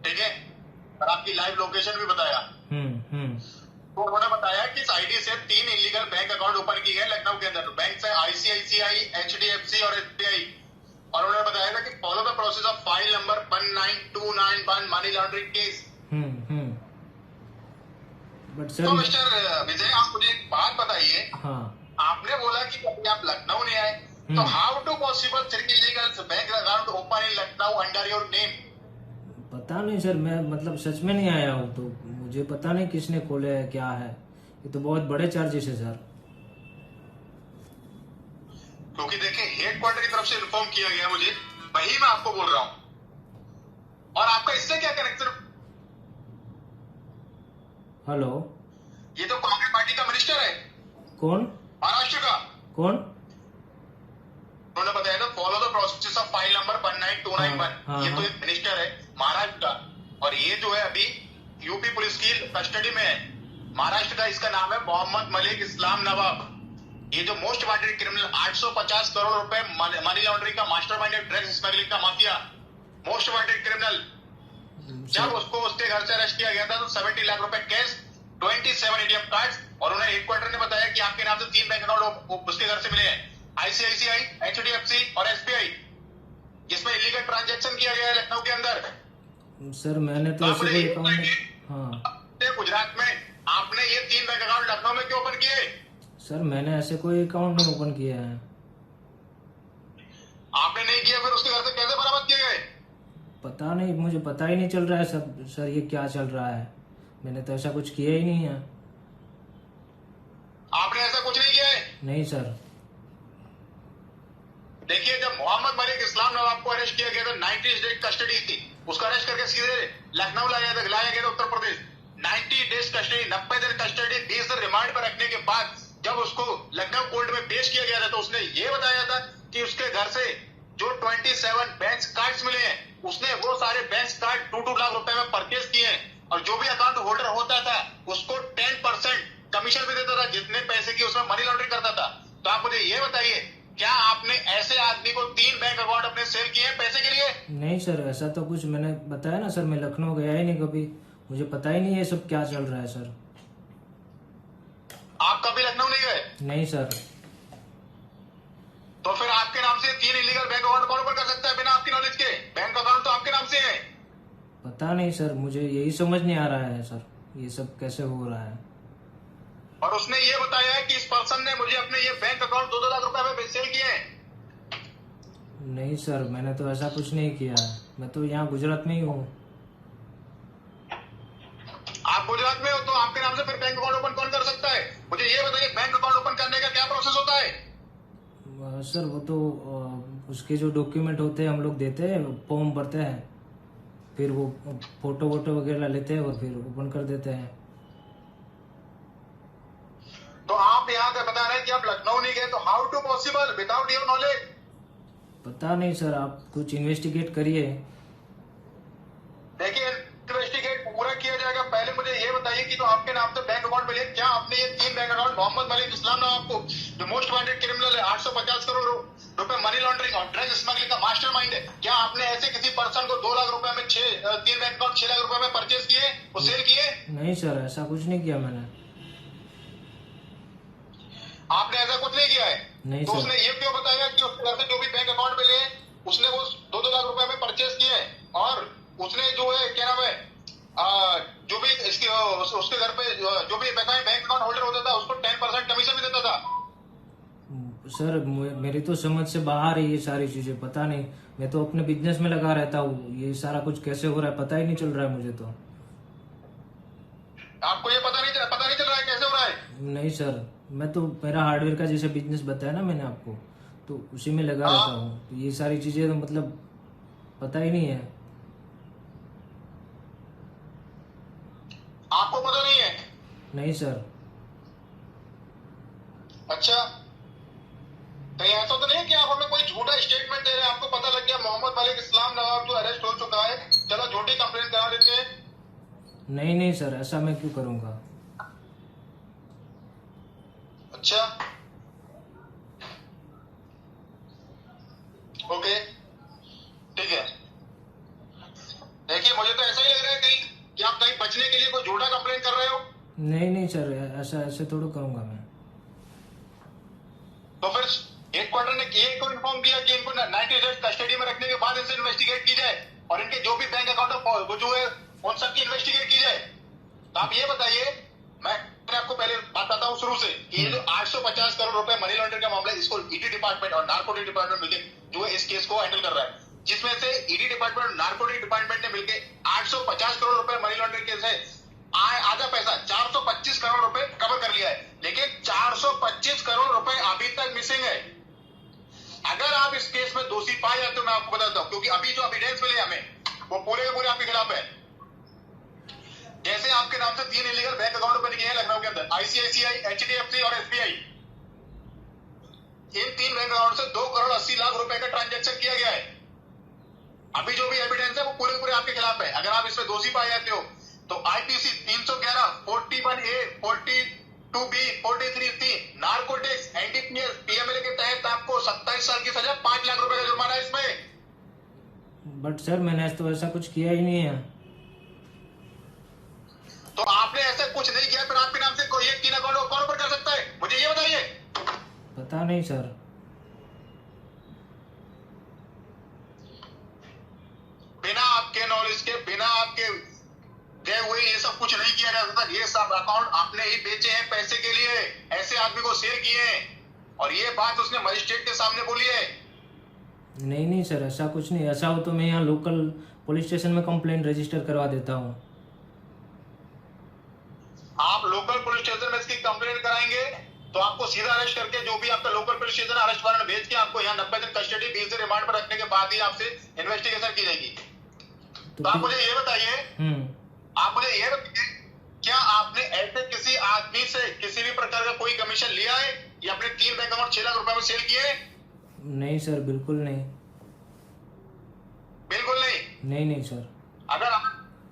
ठीक है, और आपकी लाइव लोकेशन भी बताया। तो उन्होंने बताया कि इस आईडी से 3 इलीगल बैंक अकाउंट ओपन किए गए लखनऊ के अंदर, बैंक से ICICI, HDFC और SBI, और उन्होंने बताया था कि follow the process of file number 19291 money laundering case. तो मिस्टर विजय, आप मुझे एक बात बताइए। हाँ। आपने बोला कि अभी आप लखनऊ नहीं आए, तो how to possible 3 illegal bank account open in Lucknow under your name? पता नहीं सर, मैं मतलब सच में नहीं आया हूँ, तो मुझे पता नहीं किसने खोले है क्या है, ये तो बहुत बड़े चार्जेस है सर। से इन्फॉर्म किया गया मुझे, वही मैं आपको बोल रहा हूं। और आपका इससे क्या कनेक्शन? हेलो, ये तो कांग्रेस पार्टी का मिनिस्टर है। कौन? महाराष्ट्र का। कौन? उन्होंने बताया था follow the process of file number 19291। हाँ, ये तो हाँ। एक मिनिस्टर है महाराष्ट्र का, और ये जो है अभी यूपी पुलिस की कस्टडी में है। महाराष्ट्र का इसका नाम है मोहम्मद मलिक इस्लाम नवाब। ये जो मोस्ट वांटेड क्रिमिनल, 850 करोड़ रुपए मनी लॉन्ड्रिंग का मास्टरमाइंड, ड्रग्स स्मगलिंग का माफिया, मोस्ट वांटेड क्रिमिनल। जब उसको उसके घर से अरेस्ट किया गया था तो 70 लाख रुपए कैश, 27 एटीएम कार्ड्स, और उन्हें हेडक्वार्टर ने बताया कि आपके नाम से 3 बैंक अकाउंट उसके घर से मिले हैं, आईसीआईसीआई, एचडीएफसी और एसबीआई, जिसमें इलीगल ट्रांजैक्शन किया गया है लखनऊ के अंदर। सर मैंने तो ऐसे कोई अकाउंट, हाँ गुजरात में आपने ये 3 बैंक अकाउंट लखनऊ में क्यों ओपन किए? सर मैंने ऐसे कोई अकाउंट नहीं ओपन किया है। आपने नहीं किया, फिर उसके घर से कैसे बरामद किए गए? पता नहीं, मुझे पता ही नहीं चल रहा है सब सर, ये क्या चल रहा है। मैंने तो ऐसा कुछ किया ही नहीं है। आपने ऐसा कुछ नहीं किया है? नहीं सर। देखिए, जब मोहम्मद मलिक इस्लाम नवाब को अरेस्ट किया गया था, 90 डेज कस्टडी थी, उसको अरेस्ट करके सीधे लखनऊ लाया गया था उत्तर प्रदेश। 90 डेज कस्टडी, 90 दिन कस्टडी, 20 दिन रिमांड पर रखने के बाद जब उसको लखनऊ कोर्ट में पेश किया गया था तो उसने ये बताया था कि उसके घर से जो 27 बैंक कार्ड्स मिले हैं, उसने वो सारे बैंक कार्ड 2-2 लाख रुपए में परचेज किए हैं, और जो भी अकाउंट होल्डर होता था उसको 10% कमीशन भी देता था, जितने पैसे की उसमें मनी लॉन्ड्रिंग करता था। तो आप मुझे ये बताइए, क्या आपने ऐसे आदमी को 3 बैंक अकाउंट अपने सेल किए हैं पैसे के लिए? नहीं सर, ऐसा तो कुछ, मैंने बताया ना सर, मैं लखनऊ गया ही नहीं कभी, मुझे पता ही नहीं है सब क्या चल रहा है सर। आप कभी लखनऊ नहीं गए? नहीं सर। तो फिर आपके नाम से 3 इलीगल बैंक अकाउंट कौन ओपन कर सकता है बिना आपकी नॉलेज के? बैंक अकाउंट तो आपके नाम से है। पता नहीं सर, मुझे यही समझ नहीं आ रहा है सर, ये सब कैसे हो रहा है। और उसने ये बताया है कि इस पर्सन ने मुझे अपने ये बैंक अकाउंट 2-2 लाख रुपए में सेल किए हैं। नहीं सर, मैंने तो ऐसा कुछ नहीं किया है, मैं तो यहाँ गुजरात में ही हूँ। आप गुजरात में हो तो आपके नाम से फिर बैंक अकाउंट ओपन कौन कर सकता है? मुझे ये बताइए, बैंक अकाउंट ओपन करने का क्या प्रोसेस होता है? सर वो तो उसके जो डॉक्यूमेंट होते हैं हम लोग देते हैं, फॉर्म भरते हैं, फिर वो फोटो वोटो वगैरह लेते हैं और फिर ओपन कर देते हैं। तो आप यहाँ पे बता रहे हैं कि आप लखनऊ नहीं गए, तो how to possible without your knowledge? पता नहीं सर, आप कुछ इन्वेस्टिगेट करिए। देखिए, इन्वेस्टिगेट पूरा किया जाएगा। पहले मुझे ये बताइए कि तो आपके नाम से बैंक अकाउंट मिले, क्या आपने ये 3 बैंक अकाउंट मोहम्मद मलिक इस्लाम नवाब को, जो मोस्ट वांटेड क्रिमिनल है, 850 करोड़ रुपए मनी लॉन्ड्रिंग और ड्रग स्मगलिंग का मास्टरमाइंड है, क्या आपने ऐसे किसी पर्सन को 2 लाख रुपए में 3 बैंक अकाउंट 6 लाख रुपए में परचेज किए और सेल किए? नहीं सर, ऐसा कुछ नहीं किया मैंने। आपने ऐसा कुछ नहीं किया है? नहीं तो सर। उसने ये क्यों बताया कि उसके घर से जो भी बैंक अकाउंट मिले उसने वो 2-2 लाख रुपए में परचेज किए हैं, और उसने जो है क्या नाम है, जो भी उसके घर पे जो भी बैंक अकाउंट होल्डर होता था उसको 10% कमीशन भी देता था? सर मेरी तो समझ से बाहर है ये सारी चीजें, पता नहीं, मैं तो अपने बिजनेस में लगा रहता हूँ, ये सारा कुछ कैसे हो रहा है पता ही नहीं चल रहा है मुझे तो। आपको ये पता नहीं चल रहा है कैसे हो रहा है? नहीं सर, मैं तो मेरा हार्डवेयर का जैसे बिजनेस बताया ना मैंने आपको, तो उसी में लगा रहता हूँ, तो ये सारी चीजें तो मतलब पता ही नहीं है। आपको पता नहीं है? नहीं सर। अच्छा, कहीं ऐसा तो नहीं कि आप हमें कोई झूठा स्टेटमेंट दे रहे हैं? आपको पता लग गया मोहम्मद मलिक इस्लाम नवाब जो अरेस्ट हो चुका है, चलो झूठी कंप्लेंट करा देते हैं। नहीं सर, ऐसा मैं क्यों करूंगा। अच्छा, ओके, ठीक है। देखिए, मुझे तो ऐसा ही लग रहा है कहीं कि आप कहीं बचने के लिए कोई झूठा कंप्लेंट कर रहे हो। नहीं सर, ऐसा ऐसे थोड़ा करूंगा मैं। तो फिर हेडक्वार्टर ने को इन्फॉर्म किया कि इनको 90 डेज कस्टडी में रखने के बाद इनसे इन्वेस्टिगेट की जाए, और इनके जो भी बैंक अकाउंट जो है उन सबकी इन्वेस्टिगेट की जाए। तो आप ये बताइए, मैं आपको पहले बताता हूँ शुरू से कि ये जो 850 करोड़ रुपए मनी लॉन्ड्रिंग का मामला है, इसको ईडी डिपार्टमेंट और नार्कोटिक डिपार्टमेंट मिलकर जो है इस केस को हैंडल कर रहा है, जिसमें से ईडी डिपार्टमेंट और नार्कोटिक डिपार्टमेंट ने मिलकर 850 करोड़ रुपए मनी लॉन्ड्रिंग केस है, आधा पैसा 425 करोड़ रुपए कवर कर लिया है, लेकिन 425 करोड़ रुपए अभी तक मिसिंग है। अगर आप इस केस में दोषी पाए जाते हो, मैं आपको बताता हूं, क्योंकि अभी जो एविडेंस मिले हमें वो पूरे के पूरे आपके खिलाफ है। जैसे आपके नाम से 3 इलीगल बैंक अकाउंट ओपन किए हैं लखनऊ के अंदर, आईसीआईसीआई, एचडीएफसी और एसबीआई। इन 3 बैंक अकाउंट से 2 करोड़ 80 लाख रुपए का ट्रांजैक्शन किया गया है। अभी जो भी एविडेंस है वो पूरे पूरे आपके खिलाफ है। अगर आप इसमें दोषी पाए जाते हो तो IPC 311, 41A, 42B, 43C, narcotics, NDPS, PMLA के तहत आपको 27 साल की सजा, 5 लाख रुपए का जुर्माना है इसमें। बट सर मैंने तो ऐसा कुछ किया ही नहीं है। तो आपने ऐसा कुछ नहीं किया, फिर आपके नाम से कोई एक 3 अकाउंट कौन ओपन कर सकता है, मुझे ये बताइए। पता नहीं सर। बिना आपके नॉलेज के, बिना आपके गए हुए ये सब कुछ नहीं किया जा सकता। ये सब अकाउंट आपने ही बेचे हैं पैसे के लिए, ऐसे आदमी को शेयर किए हैं, और ये बात उसने मजिस्ट्रेट के सामने बोली है। नहीं सर, ऐसा कुछ नहीं। ऐसा हो तो मैं यहाँ लोकल पुलिस स्टेशन में कंप्लेंट रजिस्टर करवा देता हूँ। आप लोकल पुलिस स्टेशन में इसकी कंप्लेंट कराएंगे तो आपको सीधा अरेस्ट करके, जो भी आपका local police station arrest warrant भेज के आपको यहाँ 90 दिन कस्टडी, 20 दिन रिमांड पर रखने के बाद ही आपसे इन्वेस्टिगेशन की जाएगी। तो आप मुझे ये बताइए, आप मुझे ये बताइए, क्या आपने ऐसे किसी आदमी से किसी भी प्रकार का कोई कमीशन लिया है या अपने 3 बैंक अकाउंट 6 लाख रुपए में सेल किए? नहीं सर, बिल्कुल नहीं। बिल्कुल नहीं? नहीं सर। अगर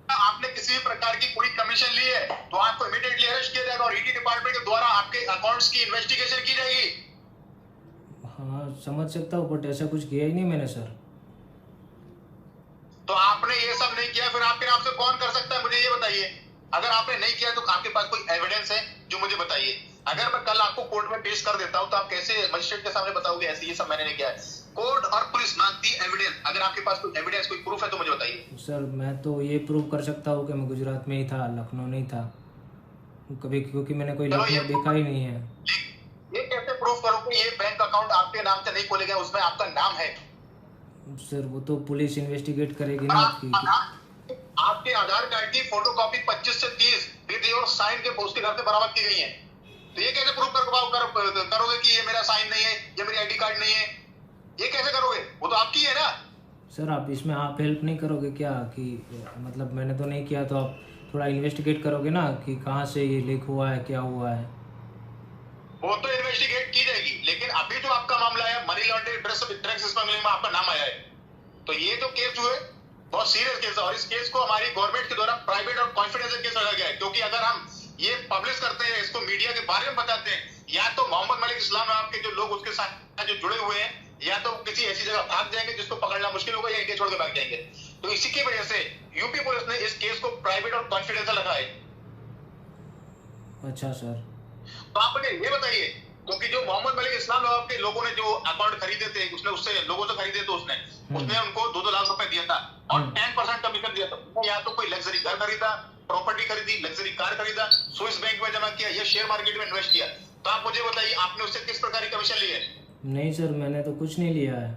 आपने किसी भी प्रकार की कोई कमीशन ली है तो आपको इमीडिएटली अरेस्ट किया जाएगा और ईडी डिपार्टमेंट के द्वारा आपके अकाउंट्स की इन्वेस्टिगेशन की जाएगी। हाँ समझ सकता हूँ, बट ऐसा कुछ किया ही नहीं मैंने सर। तो आपने ये सब नहीं किया, फिर आपके नाम से कौन कर सकता है, मुझे ये बताइए। अगर आपने नहीं किया तो आपके पास कोई एविडेंस है जो मुझे बताइए। अगर मैं कल आपको कोर्ट में पेश कर देता हूं तो आप कैसे मजिस्ट्रेट के सामने बताओगे ऐसे ये सब मैंने नहीं किया है? कोर्ट और पुलिस मांगती है एविडेंस। अगर आपके पास कोई एविडेंस, कोई प्रूफ है तो मुझे बताइए। सर मैं तो ये प्रूव कर सकता हूँ कि मैं गुजरात में ही था, लखनऊ नहीं था कभी, क्योंकि मैंने कोई लखनऊ देखा ही नहीं है। ये कैसे प्रूफ करोगे ये बैंक अकाउंट आपके नाम से नहीं खोले गए, उसमें आपका नाम है? सर वो तो पुलिस इन्वेस्टिगेट करेगी ना आपकी। आपके आधार कार्ड की फोटोकॉपी 25 से 30 विद और साइन के उसके घर से बरामद की गई है। तो ये कैसे प्रूफ करोगे कि ये मेरा साइन नहीं है, ये मेरी आईडी कार्ड नहीं है? ये कैसे करोगे? वो तो आपकी है ना। सर आप इसमें आप हेल्प नहीं करोगे क्या, कि मतलब मैंने तो नहीं किया, तो आप थोड़ा इन्वेस्टिगेट करोगे ना कि कहाँ से ये लीक हुआ है, क्या हुआ है? वो तो इन्वेस्टिगेट की जाएगी, लेकिन अभी जो आपका मामला है मनी लॉन्ड्रिंग, ड्रग्स स्मगलिंग में आपका नाम आया है, तो ये जो केस हुए बहुत सीरियस केस है और इस केस को हमारी गवर्नमेंट के द्वारा प्राइवेट और कॉन्फिडेंशियल केस रखा गया है। क्योंकि अगर हम ये पब्लिश करते हैं, इसको मीडिया के बारे में बताते हैं, या तो मोहम्मद मलिक इस्लाम नाम के जो लोग उसके साथ जो जुड़े हुए हैं, या तो किसी ऐसी जगह भाग जाएंगे जिसको पकड़ना मुश्किल होगा, या इंडिया छोड़ के भाग जाएंगे। तो इसी की वजह से यूपी पुलिस ने इस केस को प्राइवेट और कॉन्फिडेंशियल रखा है। अच्छा सर। तो आप मुझे ये बताइए, क्योंकि जो मोहम्मद मलिक इस्लाम नाम के लोगों ने जो अकाउंट खरीदे थे, उसने उससे लोगों से खरीदे तो उसने उनको 2-2 लाख रुपए दिया था और 10% कमीशन दिया था। या तो कोई लग्जरी घर खरीदा, प्रॉपर्टी खरीदी, लग्जरी कार खरीदा, स्विस बैंक में जमा किया या शेयर मार्केट में इन्वेस्ट किया। तो आप मुझे बताइए आपने उससे किस प्रकार की कमीशन ली है? नहीं सर, मैंने तो कुछ नहीं लिया है।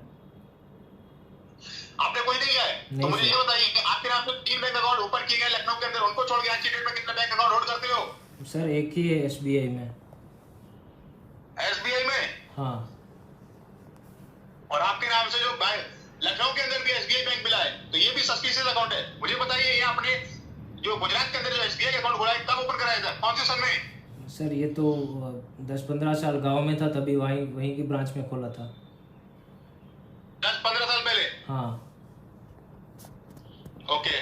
आपने कोई नहीं लिया है? तो मुझे ये बताइए कि आपके नाम से 3 बैंक अकाउंट ओपन किए गए लखनऊ के अंदर, उनको छोड़ के आज की डेट में कितने बैंक अकाउंट होल्ड करते हो? सर एक ही है, एसबीआई में। एसबीआई में? हाँ। और आपके नाम से जो लखनऊ के अंदर भी एसबीआई बैंक मिला है, तो ये भी सस्पिशियस अकाउंट है। मुझे बताइए ये आपने जो गुजरात के अंदर जो एसबीआई अकाउंट खोला है कब ओपन कराया था, कौन से सन में? सर ये तो 10-15 साल गांव में था, तभी वहीं की ब्रांच में खोला था। 10-15 साल पहले? हाँ। ओके,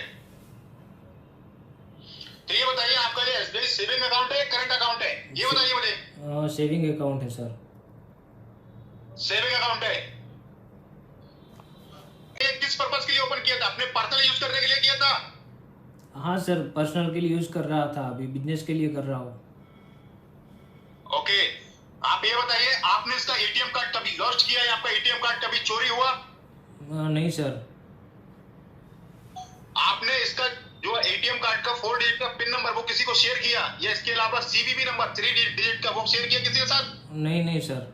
तो ये बताइए आपका ये एसबीआई सेविंग अकाउंट है, करंट अकाउंट है, ये बताइए मुझे। सेविंग अकाउंट है सर। सेविंग अकाउंट है। ये किस पर्पस के लिए ओपन किया था? अपने पर्सनल यूज करने के लिए किया था? हाँ सर, पर्सनल के लिए यूज कर रहा था, अभी बिजनेस के लिए कर रहा हूँ। ओके, आप ये बताइए आपने इसका एटीएम कार्ड कभी लॉस्ट किया है? आपका एटीएम कार्ड कभी चोरी हुआ? नहीं सर। आपने इसका जो एटीएम कार्ड का 4 डिजिट का पिन नंबर वो किसी को शेयर किया, या इसके अलावा सीवीवी नंबर 3 डिजिट का वो शेयर किया किसी के साथ? नहीं सर।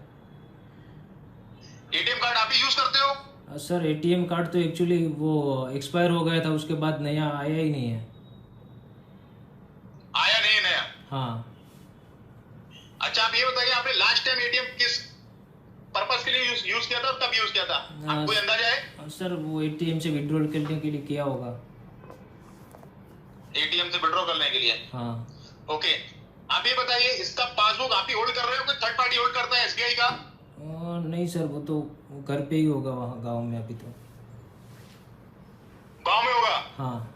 एटीएम कार्ड आप ही यूज करते हो? सर एटीएम कार्ड तो एक्चुअली वो एक्सपायर हो गया था, उसके बाद नया आया ही नहीं है। आया नहीं नया? हाँ। अच्छा, आप ये बताइए आपने लास्ट टाइम एटीएम किस पर्पस पर्पस के लिए यूज किया था और कब यूज किया था, आपको कोई अंदाजा है? सर वो एटीएम से विड्रॉल करने के लिए किया होगा। एटीएम से विड्रॉ करने के लिए? हाँ। ओके, आप ये बताइए इसका पासबुक आप ही होल्ड कर रहे हो, कोई थर्ड पार्टी होल्ड करता है एसबीआई का? नहीं सर, वो तो घर पे ही होगा, वहाँ गांव में अभी तो। गांव में होगा? हाँ।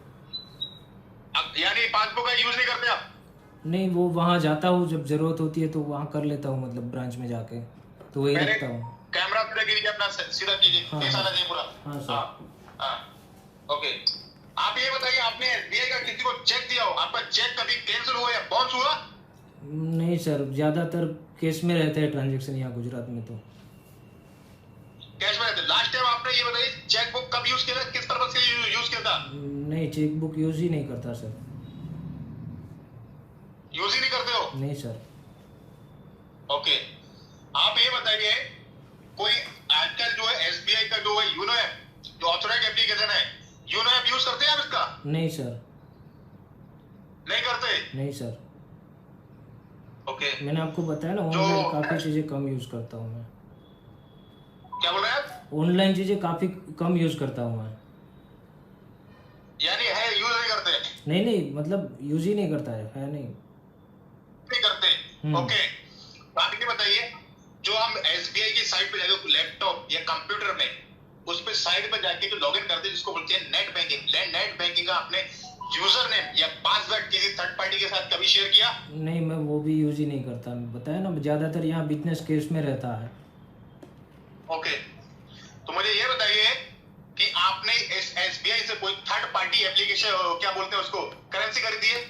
यानी पासबुक का यूज नहीं करते आप? नहीं, वो वहाँ जाता हूँ जब जरूरत होती है तो वहाँ कर लेता हूँ, मतलब ब्रांच में जाके तो वही पहले रखता हूँ। कैमरा पूरा कीजिए अपना, सीधा कीजिए, हाँ, फेस आना चाहिए पूरा। हाँ सर। ओके, आप ये बताइए आपने एसबीआई का किसी को चेक दिया हो, आपका चेक कभी कैंसिल हुआ या बाउंस हुआ? नहीं सर, ज्यादातर केस में रहते हैं ट्रांजेक्शन यहाँ गुजरात में तो। कैश में रहते? लास्ट टाइम आपने ये बताइए चेक बुक कब यूज किया था, किस पर्पस के लिए यूज किया था? नहीं, चेक बुक यूज ही नहीं करता सर। यूज ही नहीं करते हो? नहीं सर। ओके, आप ये बताइए कोई आजकल जो है एसबीआई का जो है यूनो ऐप, जो ऑथराइज्ड एप्लीकेशन है, यूनो ऐप यूज करते हैं आप इसका? नहीं सर। नहीं करते? नहीं सर। ओके, मैंने आपको बताया ना, ऑनलाइन काफी चीजें कम यूज करता हूँ मैं। क्या बोल रहे हैं आप? ऑनलाइन चीजें काफी कम यूज करता हूँ मैं। यानी है यूज नहीं करते? नहीं नहीं, मतलब यूज ही नहीं करता है नहीं। नहीं करते? ओके, तो आप ये बताइए जो हम एसबीआई की साइट पे जाके लैपटॉप या कंप्यूटर में उस पे साइट पे जाके जो लॉगिन करते हैं जिसको बोलते हैं नेट बैंकिंग, नेट बैंकिंग का आपने यूजर नेम या पासवर्ड किसी थर्ड पार्टी के साथ कभी शेयर किया? नहीं, मैं वो भी यूज ही नहीं करता। मैं बताया ना, ज्यादातर यहाँ बिजनेस केस में रहता है। ओके, तो मुझे ये बताइए कि आपने इस एसबीआई से कोई थर्ड पार्टी एप्लीकेशन, क्या बोलते हैं उसको, करेंसी खरीदी है?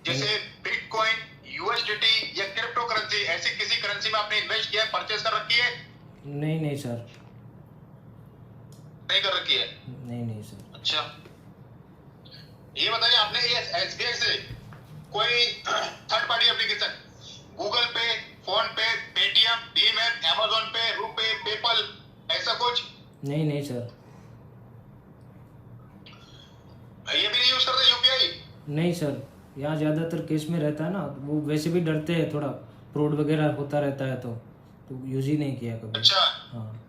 जैसे बिटकॉइन, यूएसडीटी या क्रिप्टो करेंसी, ऐसी किसी करेंसी में आपने इन्वेस्ट किया है, परचेज कर रखी है? नहीं नहीं सर। नहीं कर रखी है? नहीं नहीं सर। अच्छा, ये बताइए आपने एसबीआई से कोई थर्ड पार्टी एप्लीकेशन, गूगल पे, फोन पे, पेटीएम, भीम ऐप, अमेज़न पे, रुपे, पेपल, ऐसा कुछ? नहीं नहीं सर। ये भी नहीं यूज करते यूपीआई? नहीं सर, यहाँ ज्यादातर केस में रहता है ना, वो वैसे भी डरते हैं थोड़ा, फ्रॉड वगैरह होता रहता है तो यूज ही नहीं किया कभी। अच्छा, हाँ।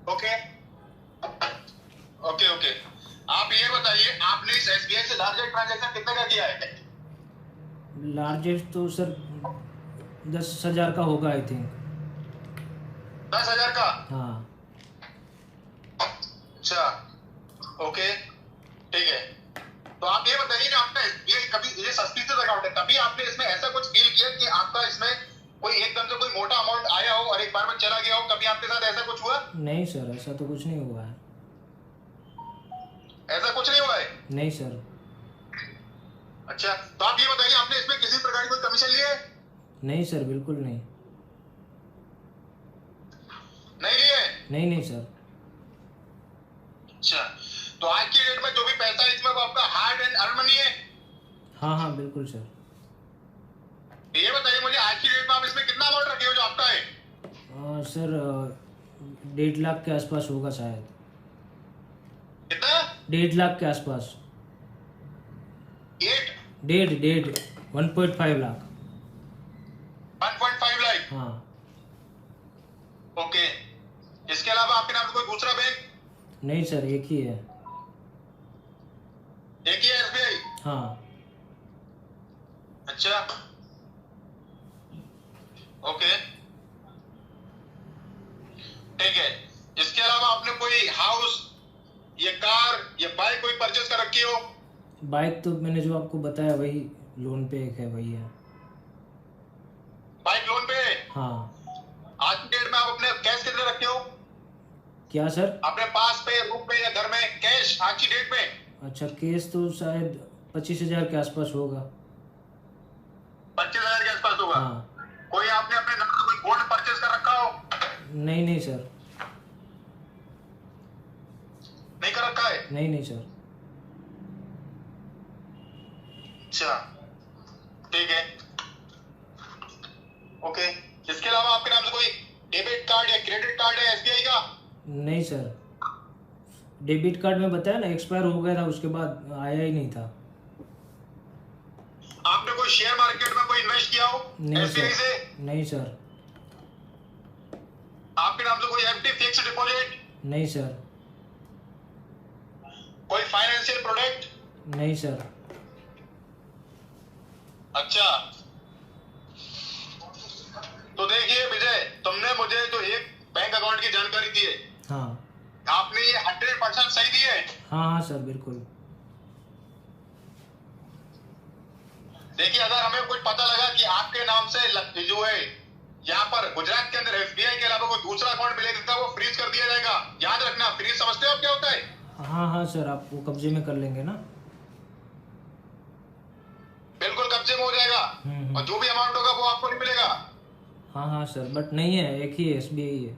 ओके ओके ओके, आप ये बताइए आपने इस एसबीआई से लार्जेस्ट ट्रांजैक्शन कितने का किया है? लार्जेस्ट तो सर 10,000 का होगा आई थिंक। 10,000 का? हाँ। अच्छा, ओके, ठीक है, तो आप ये बताइए कि आपका एसबीआई कभी, ये सस्पिशियस अकाउंट है, कभी आपने इसमें ऐसा कुछ फील किया कि आपका इसमें कोई एकदम से कोई मोटा अमाउंट आया हो और एक बार में चला गया हो, कभी आपके साथ ऐसा कुछ हुआ? नहीं सर, ऐसा तो कुछ नहीं हुआ है। ऐसा कुछ नहीं हुआ है? नहीं सर। अच्छा, तो आप ये बताइए आपने इसमें किसी प्रकार की कोई कमीशन ली है? नहीं सर, बिल्कुल नहीं। नहीं ली है? नहीं नहीं सर। अच्छा, तो आज की डेट में जो भी पैसा है इसमें वो आपका हार्ड एंड अर्न मनी है? हाँ हाँ बिल्कुल सर। ये बताइए मुझे आज की डेट में आप इसमें कितना अमाउंट रखे हो जो आपका है? सर 1.5 लाख के आसपास होगा शायद। कितना? 1.5 लाख के आसपास। 1.5 लाख। 1.5 लाख? हाँ। ओके, इसके अलावा आपके नाम से कोई दूसरा बैंक? नहीं सर, एक ही है। एक ही है एसबीआई? हाँ। अच्छा, ओके, ठीक है, इसके अलावा आपने कोई हाउस या कार या बाइक कोई परचेज कर रखी हो? बाइक तो मैंने जो आपको बताया वही लोन पे एक है, वही है। बाइक लोन पे है? हाँ। आज की डेट में आप अपने कैश कितने रखे हो? क्या सर? अपने पास पे, रूम पे या घर में कैश आज की डेट में? अच्छा, केस तो शायद 25,000 के आसपास होगा। 25,000 के आसपास होगा? हाँ। कोई आपने अपने नाम से कोई गोल्ड परचेज कर रखा हो? नहीं नहीं सर। नहीं कर रखा है? नहीं नहीं सर। अच्छा, ठीक है, ओके, इसके अलावा आपके नाम से कोई डेबिट कार्ड या क्रेडिट कार्ड है एसबीआई का? नहीं सर, डेबिट कार्ड में बताया ना एक्सपायर हो गया था, उसके बाद आया ही नहीं था। आपने कोई शेयर मार्केट में कोई इन्वेस्ट किया हो नहीं एसबीआई सर। से? नहीं सर। आपके नाम से कोई कोई एफडी फिक्स्ड डिपॉजिट? नहीं सर। कोई फाइनेंशियल प्रोडक्ट? नहीं सर। अच्छा, तो देखिए विजय, तुमने मुझे जो एक बैंक अकाउंट की जानकारी दी है, हाँ आपने ये 100% सही दी है। हाँ हाँ सर बिल्कुल। देखिए, अगर हमें कुछ पता लगा कि आपके नाम से जो है यहाँ पर गुजरात के अंदर एसबीआई के अलावा कोई दूसरा अकाउंट मिलेगा, वो फ्रीज कर दिया जाएगा। याद रखना, फ्रीज समझते हो आप क्या होता है? हाँ हाँ सर, आप वो कब्जे में कर लेंगे ना? बिल्कुल कब्जे में हो जाएगा, और जो भी अमाउंट होगा वो आपको नहीं मिलेगा। हाँ हाँ सर, बट नहीं है, एक ही एसबीआई है।